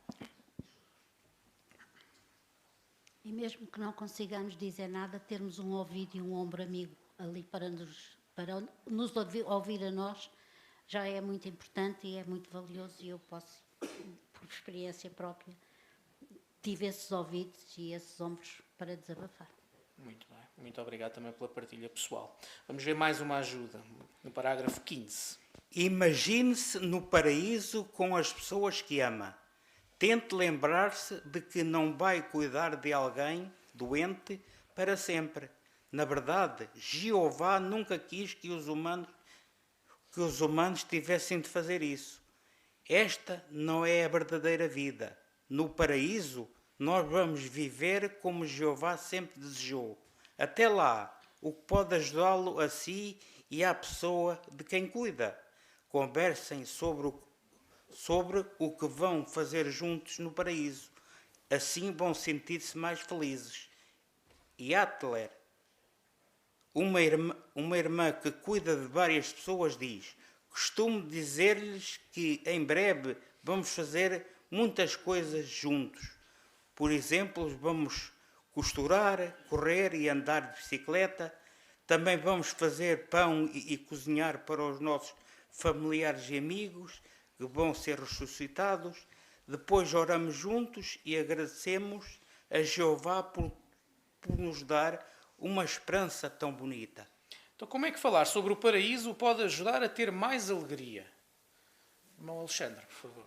Speaker 20: E mesmo que não consigamos dizer nada, termos um ouvido e um ombro amigo ali para nos ouvir a nós, já é muito importante e é muito valioso, e eu posso, por experiência própria, tive esses ouvidos e esses ombros para desabafar.
Speaker 4: Muito bem. Muito obrigado também pela partilha pessoal. Vamos ver mais uma ajuda, no parágrafo 15.
Speaker 5: Imagine-se no paraíso com as pessoas que ama. Tente lembrar-se de que não vai cuidar de alguém doente para sempre. Na verdade, Jeová nunca quis que os humanos tivessem de fazer isso. Esta não é a verdadeira vida. No paraíso, nós vamos viver como Jeová sempre desejou. Até lá, o que pode ajudá-lo a si e à pessoa de quem cuida. Conversem sobre o que vão fazer juntos no paraíso. Assim vão sentir-se mais felizes. E Adler, uma irmã que cuida de várias pessoas, diz: costumo dizer-lhes que em breve vamos fazer muitas coisas juntos. Por exemplo, vamos costurar, correr e andar de bicicleta. Também vamos fazer pão e cozinhar para os nossos familiares e amigos que vão ser ressuscitados. Depois oramos juntos e agradecemos a Jeová por nos dar uma esperança tão bonita.
Speaker 4: Então, como é que falar sobre o paraíso pode ajudar a ter mais alegria? Irmão Alexandre, por favor.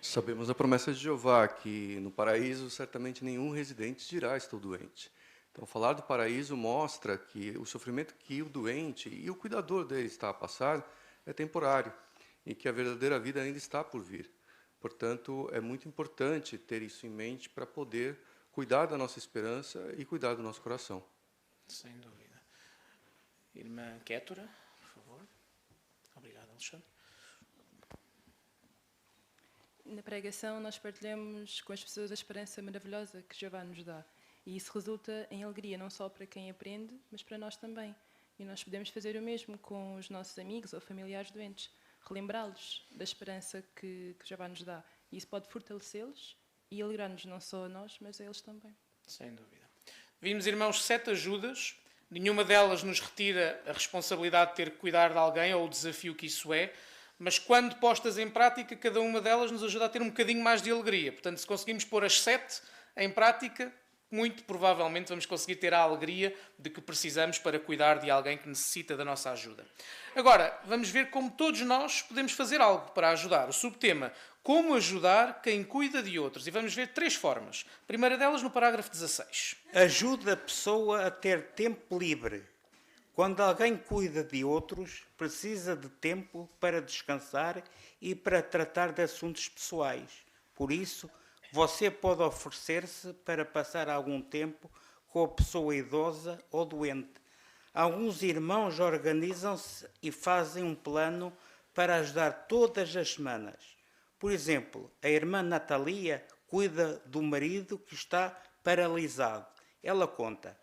Speaker 2: Sabemos a promessa de Jeová, que no paraíso certamente nenhum residente dirá estou doente. Então, falar do paraíso mostra que o sofrimento que o doente e o cuidador dele está a passar é temporário e que a verdadeira vida ainda está por vir. Portanto, é muito importante ter isso em mente para poder cuidar da nossa esperança e cuidar do nosso coração.
Speaker 4: Sem dúvida. Irmã Kétura, por favor. Obrigado, Alexandre.
Speaker 21: Na pregação, nós partilhamos com as pessoas a esperança maravilhosa que Jeová nos dá. E isso resulta em alegria, não só para quem aprende, mas para nós também. E nós podemos fazer o mesmo com os nossos amigos ou familiares doentes. Relembrá-los da esperança que Jeová nos dá. E isso pode fortalecê-los e alegrar-nos não só a nós, mas a eles também.
Speaker 4: Sem dúvida. Vimos, irmãos, 7 ajudas. Nenhuma delas nos retira a responsabilidade de ter que cuidar de alguém ou o desafio que isso é. Mas quando postas em prática, cada uma delas nos ajuda a ter um bocadinho mais de alegria. Portanto, se conseguimos pôr as 7 em prática, muito provavelmente vamos conseguir ter a alegria de que precisamos para cuidar de alguém que necessita da nossa ajuda. Agora, vamos ver como todos nós podemos fazer algo para ajudar. O subtema: como ajudar quem cuida de outros. E vamos ver 3 formas. A primeira delas no parágrafo 16.
Speaker 5: Ajuda a pessoa a ter tempo livre. Quando alguém cuida de outros, precisa de tempo para descansar e para tratar de assuntos pessoais. Por isso, você pode oferecer-se para passar algum tempo com a pessoa idosa ou doente. Alguns irmãos organizam-se e fazem um plano para ajudar todas as semanas. Por exemplo, a irmã Natalia cuida do marido que está paralisado. Ela conta: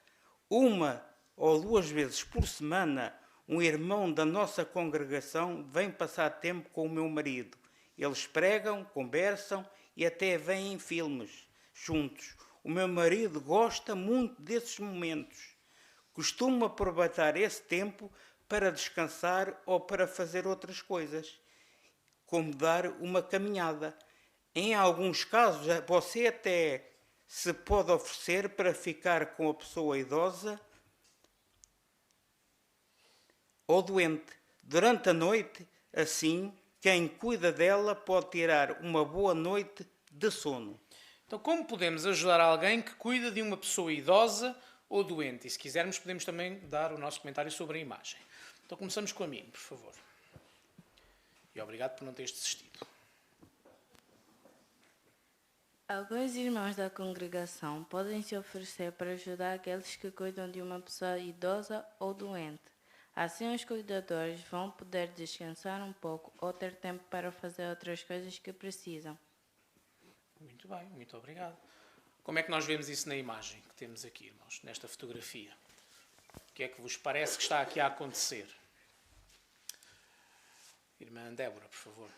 Speaker 5: 1 ou 2 vezes por semana, um irmão da nossa congregação vem passar tempo com o meu marido. Eles pregam, conversam e até veem filmes juntos. O meu marido gosta muito desses momentos. Costumo aproveitar esse tempo para descansar ou para fazer outras coisas, como dar uma caminhada. Em alguns casos, você até se pode oferecer para ficar com a pessoa idosa ou doente durante a noite. Assim, quem cuida dela pode tirar uma boa noite de sono.
Speaker 4: Então, como podemos ajudar alguém que cuida de uma pessoa idosa ou doente? E se quisermos, podemos também dar o nosso comentário sobre a imagem. Então, começamos com a mim, por favor. E obrigado por não teres desistido.
Speaker 13: Alguns irmãos da congregação podem se oferecer para ajudar aqueles que cuidam de uma pessoa idosa ou doente. Assim, os cuidadores vão poder descansar um pouco ou ter tempo para fazer outras coisas que precisam.
Speaker 4: Muito bem, muito obrigado. Como é que nós vemos isso na imagem que temos aqui, irmãos, nesta fotografia? O que é que vos parece que está aqui a acontecer? Irmã Débora, por favor.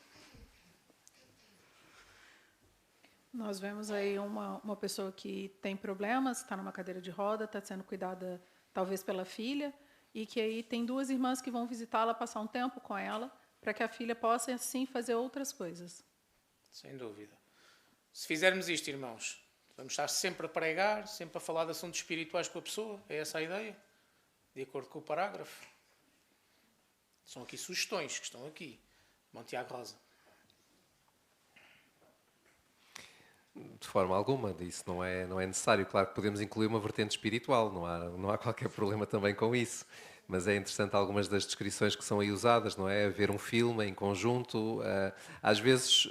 Speaker 22: Nós vemos aí uma pessoa que tem problemas, está numa cadeira de roda, está sendo cuidada talvez pela filha, e que aí tem 2 irmãs que vão visitá-la, passar um tempo com ela, para que a filha possa, assim, fazer outras coisas.
Speaker 4: Sem dúvida. Se fizermos isto, irmãos, vamos estar sempre a pregar, sempre a falar de assuntos espirituais com a pessoa. É essa a ideia? De acordo com o parágrafo. São aqui sugestões que estão aqui. Irmão Tiago Rosa.
Speaker 8: de forma alguma, isso não é necessário. Claro que podemos incluir uma vertente espiritual, não há qualquer problema também com isso. Mas é interessante algumas das descrições que são aí usadas, não é? Ver um filme em conjunto, às vezes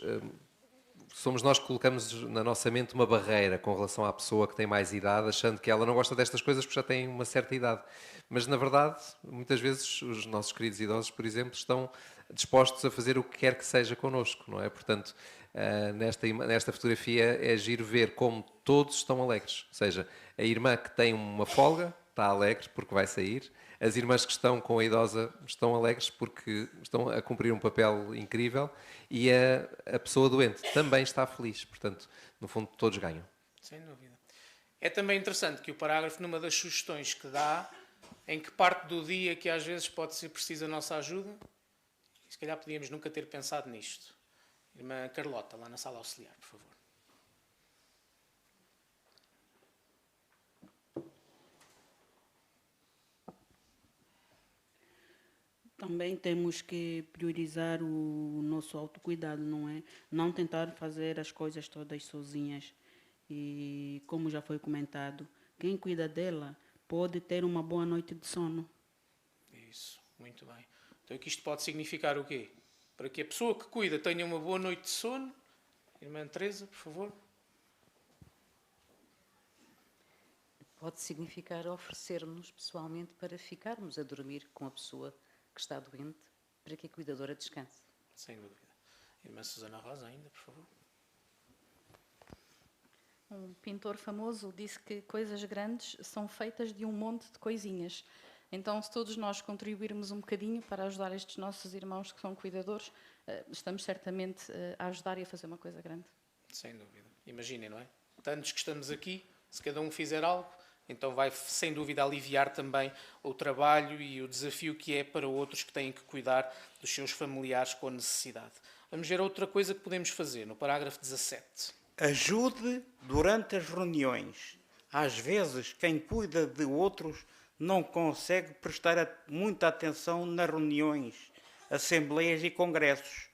Speaker 8: somos nós que colocamos na nossa mente uma barreira com relação à pessoa que tem mais idade, achando que ela não gosta destas coisas porque já tem uma certa idade. Mas, na verdade, muitas vezes os nossos queridos idosos, por exemplo, estão dispostos a fazer o que quer que seja connosco, não é? Portanto, nesta fotografia é giro ver como todos estão alegres. Ou seja, a irmã que tem uma folga está alegre porque vai sair. As irmãs que estão com a idosa estão alegres porque estão a cumprir um papel incrível e a pessoa doente também está feliz. Portanto, no fundo, todos ganham.
Speaker 4: Sem dúvida. É também interessante que o parágrafo, numa das sugestões que dá, em que parte do dia que às vezes pode ser preciso a nossa ajuda, se calhar podíamos nunca ter pensado nisto. Irmã Carlota, lá na sala auxiliar, por favor.
Speaker 3: Também temos que priorizar o nosso autocuidado, não é? Não tentar fazer as coisas todas sozinhas. E, como já foi comentado, quem cuida dela pode ter uma boa noite de sono.
Speaker 4: Isso, muito bem. Então, que isto pode significar o quê? Para que a pessoa que cuida tenha uma boa noite de sono. Irmã Teresa, por favor.
Speaker 10: Pode significar oferecer-nos pessoalmente para ficarmos a dormir com a pessoa que está doente, para que a cuidadora descanse.
Speaker 4: Sem dúvida. Irmã Susana Rosa, ainda, por favor.
Speaker 19: Um pintor famoso disse que coisas grandes são feitas de um monte de coisinhas. Então, se todos nós contribuirmos um bocadinho para ajudar estes nossos irmãos que são cuidadores, estamos certamente a ajudar e a fazer uma coisa grande.
Speaker 4: Sem dúvida. Imaginem, não é? Tantos que estamos aqui, se cada um fizer algo, então vai, sem dúvida, aliviar também o trabalho e o desafio que é para outros que têm que cuidar dos seus familiares com necessidade. Vamos ver outra coisa que podemos fazer, no parágrafo 17.
Speaker 5: Ajude durante as reuniões. Às vezes, quem cuida de outros não consegue prestar muita atenção nas reuniões, assembleias e congressos.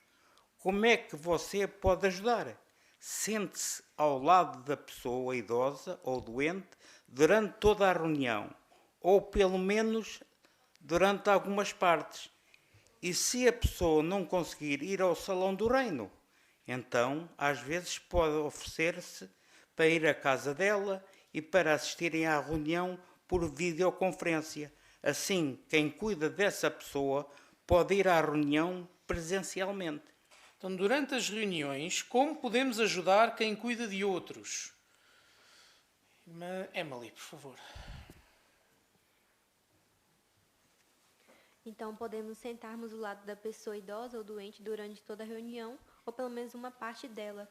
Speaker 5: Como é que você pode ajudar? Sente-se ao lado da pessoa idosa ou doente durante toda a reunião, ou pelo menos durante algumas partes. E se a pessoa não conseguir ir ao salão do reino, então às vezes pode oferecer-se para ir à casa dela e para assistirem à reunião por videoconferência. Assim, quem cuida dessa pessoa pode ir à reunião presencialmente.
Speaker 4: Então, durante as reuniões, como podemos ajudar quem cuida de outros? Irmã Emily, por favor.
Speaker 11: Então, podemos sentarmos do lado da pessoa idosa ou doente durante toda a reunião, ou pelo menos uma parte dela.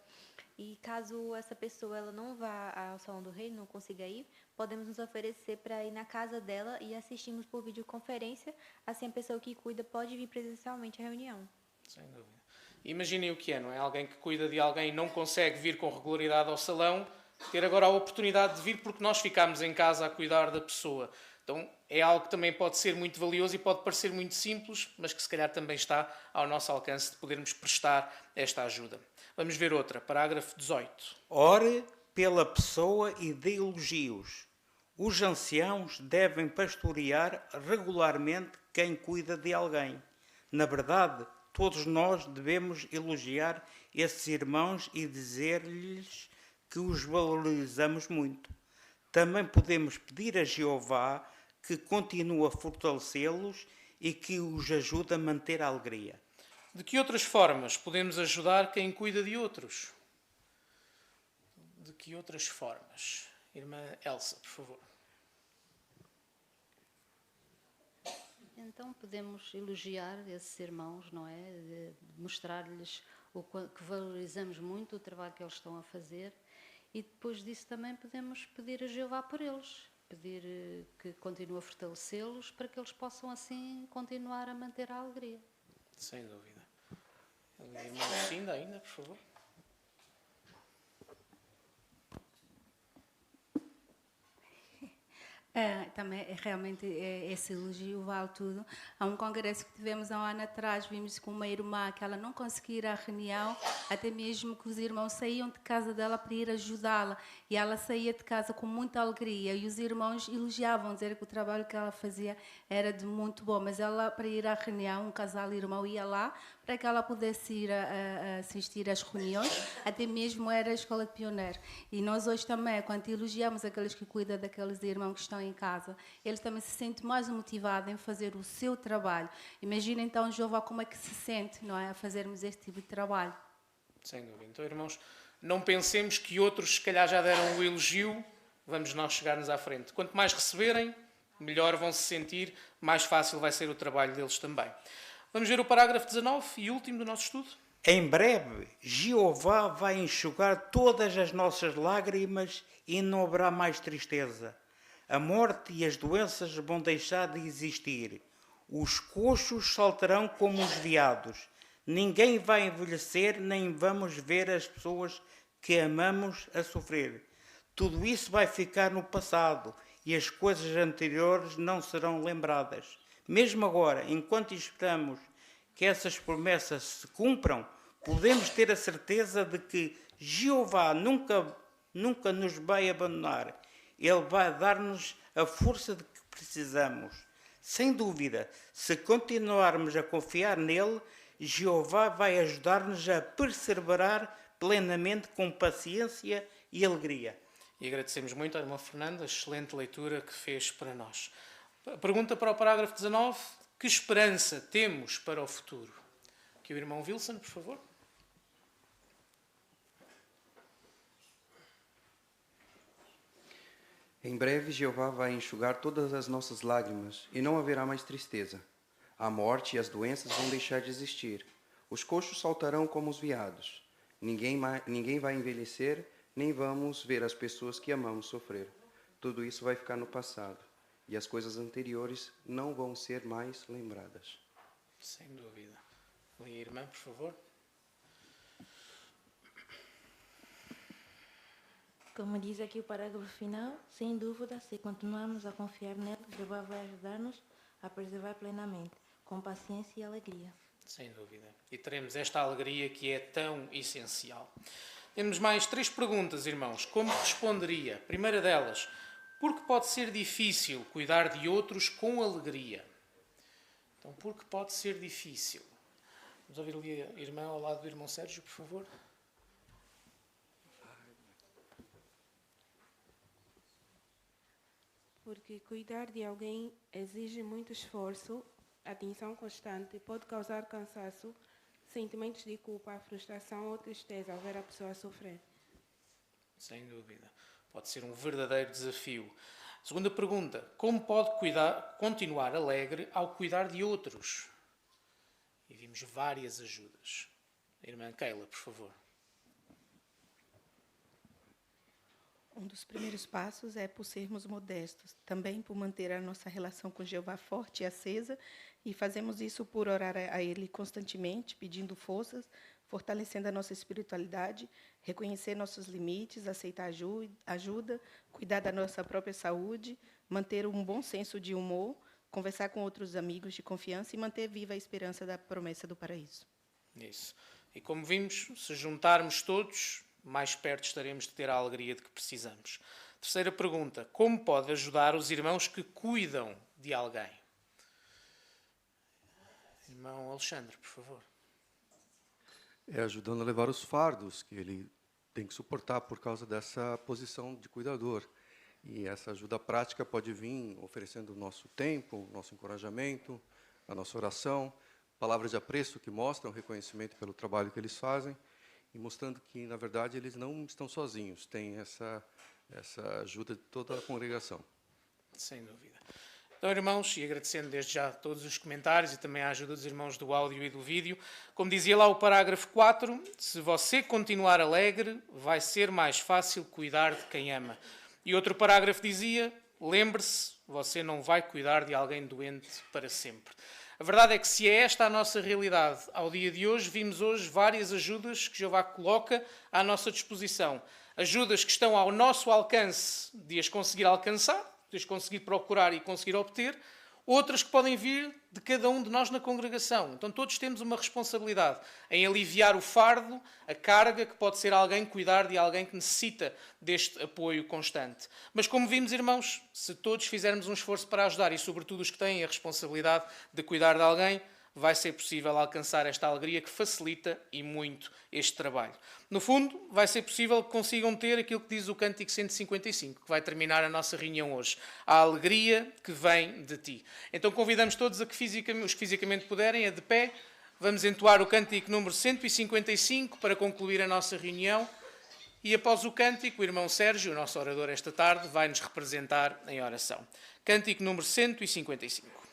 Speaker 11: E caso essa pessoa ela não vá ao Salão do Rei, não consiga ir, podemos nos oferecer para ir na casa dela e assistirmos por videoconferência. Assim, a pessoa que cuida pode vir presencialmente à reunião.
Speaker 4: Sem dúvida. Imaginem o que é, não é? Alguém que cuida de alguém e não consegue vir com regularidade ao salão, ter agora a oportunidade de vir porque nós ficámos em casa a cuidar da pessoa. Então, é algo que também pode ser muito valioso e pode parecer muito simples, mas que se calhar também está ao nosso alcance de podermos prestar esta ajuda. Vamos ver outra, parágrafo 18.
Speaker 5: Ore pela pessoa e dê elogios. Os anciãos devem pastorear regularmente quem cuida de alguém. Na verdade, todos nós devemos elogiar esses irmãos e dizer-lhes que os valorizamos muito. Também podemos pedir a Jeová que continue a fortalecê-los e que os ajude a manter a alegria.
Speaker 4: De que outras formas podemos ajudar quem cuida de outros? De que outras formas? Irmã Elsa, por favor.
Speaker 10: Então podemos elogiar esses irmãos, não é? Mostrar-lhes que valorizamos muito o trabalho que eles estão a fazer e depois disso também podemos pedir a Jeová por eles, pedir que continue a fortalecê-los para que eles possam assim continuar a manter a alegria.
Speaker 4: Sem dúvida. Irmã Lucinda ainda, por favor.
Speaker 12: Também realmente esse elogio vale tudo. Há um congresso que tivemos há um ano atrás, vimos com uma irmã que ela não conseguia ir à reunião, até mesmo que os irmãos saíam de casa dela para ir ajudá-la, e ela saía de casa com muita alegria, e os irmãos elogiavam, dizer que o trabalho que ela fazia era de muito bom, mas ela, para ir à reunião, um casal irmão ia lá para que ela pudesse ir a assistir às reuniões, até mesmo era a escola de pioneiro. E nós hoje também, quando elogiamos aqueles que cuidam daqueles irmãos que estão em casa, eles também se sentem mais motivados em fazer o seu trabalho. Imagina então, Jeová, como é que se sente, não é, a fazermos este tipo de trabalho.
Speaker 4: Sem dúvida. Então, irmãos, não pensemos que outros, se calhar, já deram o elogio, vamos nós chegar-nos à frente. Quanto mais receberem, melhor vão se sentir, mais fácil vai ser o trabalho deles também. Vamos ver o parágrafo 19 e último do nosso estudo.
Speaker 5: Em breve, Jeová vai enxugar todas as nossas lágrimas e não haverá mais tristeza. A morte e as doenças vão deixar de existir. Os coxos saltarão como os veados. Ninguém vai envelhecer, nem vamos ver as pessoas que amamos a sofrer. Tudo isso vai ficar no passado e as coisas anteriores não serão lembradas. Mesmo agora, enquanto esperamos que essas promessas se cumpram, podemos ter a certeza de que Jeová nunca nos vai abandonar. Ele vai dar-nos a força de que precisamos. Sem dúvida, se continuarmos a confiar nele, Jeová vai ajudar-nos a perseverar plenamente com paciência e alegria.
Speaker 4: E agradecemos muito à irmã Fernanda a excelente leitura que fez para nós. Pergunta para o parágrafo 19. Que esperança temos para o futuro? Aqui o irmão Wilson, por favor.
Speaker 14: Em breve, Jeová vai enxugar todas as nossas lágrimas e não haverá mais tristeza. A morte e as doenças vão deixar de existir. Os coxos saltarão como os veados. Ninguém vai envelhecer, nem vamos ver as pessoas que amamos sofrer. Tudo isso vai ficar no passado. E as coisas anteriores não vão ser mais lembradas.
Speaker 4: Sem dúvida. Leia, irmã, por favor.
Speaker 13: Como diz aqui o parágrafo final, sem dúvida, se continuarmos a confiar nele, Jeová vai ajudar-nos a perseverar plenamente, com paciência e alegria.
Speaker 4: Sem dúvida. E teremos esta alegria que é tão essencial. Temos mais 3 perguntas, irmãos. Como responderia? Primeira delas, porque pode ser difícil cuidar de outros com alegria? Então, porque pode ser difícil? Vamos ouvir ali a irmã ao lado do irmão Sérgio, por favor.
Speaker 23: Porque cuidar de alguém exige muito esforço, atenção constante, pode causar cansaço, sentimentos de culpa, frustração ou tristeza ao ver a pessoa sofrer.
Speaker 4: Sem dúvida. Pode ser um verdadeiro desafio. Segunda pergunta. Como pode continuar alegre ao cuidar de outros? E vimos várias ajudas. Irmã Keila, por favor.
Speaker 24: Um dos primeiros passos é por sermos modestos, também por manter a nossa relação com Jeová forte e acesa, e fazemos isso por orar a Ele constantemente, pedindo forças, fortalecendo a nossa espiritualidade, reconhecer nossos limites, aceitar ajuda, cuidar da nossa própria saúde, manter um bom senso de humor, conversar com outros amigos de confiança e manter viva a esperança da promessa do paraíso.
Speaker 4: Isso. E como vimos, se juntarmos todos, mais perto estaremos de ter a alegria de que precisamos. Terceira pergunta. Como pode ajudar os irmãos que cuidam de alguém? Irmão Alexandre, por favor.
Speaker 2: É ajudando a levar os fardos que ele tem que suportar por causa dessa posição de cuidador. E essa ajuda prática pode vir oferecendo o nosso tempo, o nosso encorajamento, a nossa oração, palavras de apreço que mostram reconhecimento pelo trabalho que eles fazem e mostrando que, na verdade, eles não estão sozinhos, tem essa ajuda de toda a congregação.
Speaker 4: Sem dúvida. Então, irmãos, e agradecendo desde já todos os comentários e também a ajuda dos irmãos do áudio e do vídeo, como dizia lá o parágrafo 4, se você continuar alegre, vai ser mais fácil cuidar de quem ama. E outro parágrafo dizia, lembre-se, você não vai cuidar de alguém doente para sempre. A verdade é que se é esta a nossa realidade, ao dia de hoje, vimos hoje várias ajudas que Jeová coloca à nossa disposição. Ajudas que estão ao nosso alcance de as conseguir alcançar, poderes conseguir procurar e conseguir obter, outras que podem vir de cada um de nós na congregação. Então todos temos uma responsabilidade em aliviar o fardo, a carga que pode ser alguém cuidar de alguém que necessita deste apoio constante. Mas como vimos, irmãos, se todos fizermos um esforço para ajudar, e sobretudo os que têm a responsabilidade de cuidar de alguém, vai ser possível alcançar esta alegria que facilita e muito este trabalho. No fundo, vai ser possível que consigam ter aquilo que diz o Cântico 155, que vai terminar a nossa reunião hoje. A alegria que vem de ti. Então convidamos todos a que os que fisicamente puderem, a de pé, vamos entoar o Cântico número 155 para concluir a nossa reunião. E após o cântico, o irmão Sérgio, o nosso orador esta tarde, vai nos representar em oração. Cântico número 155.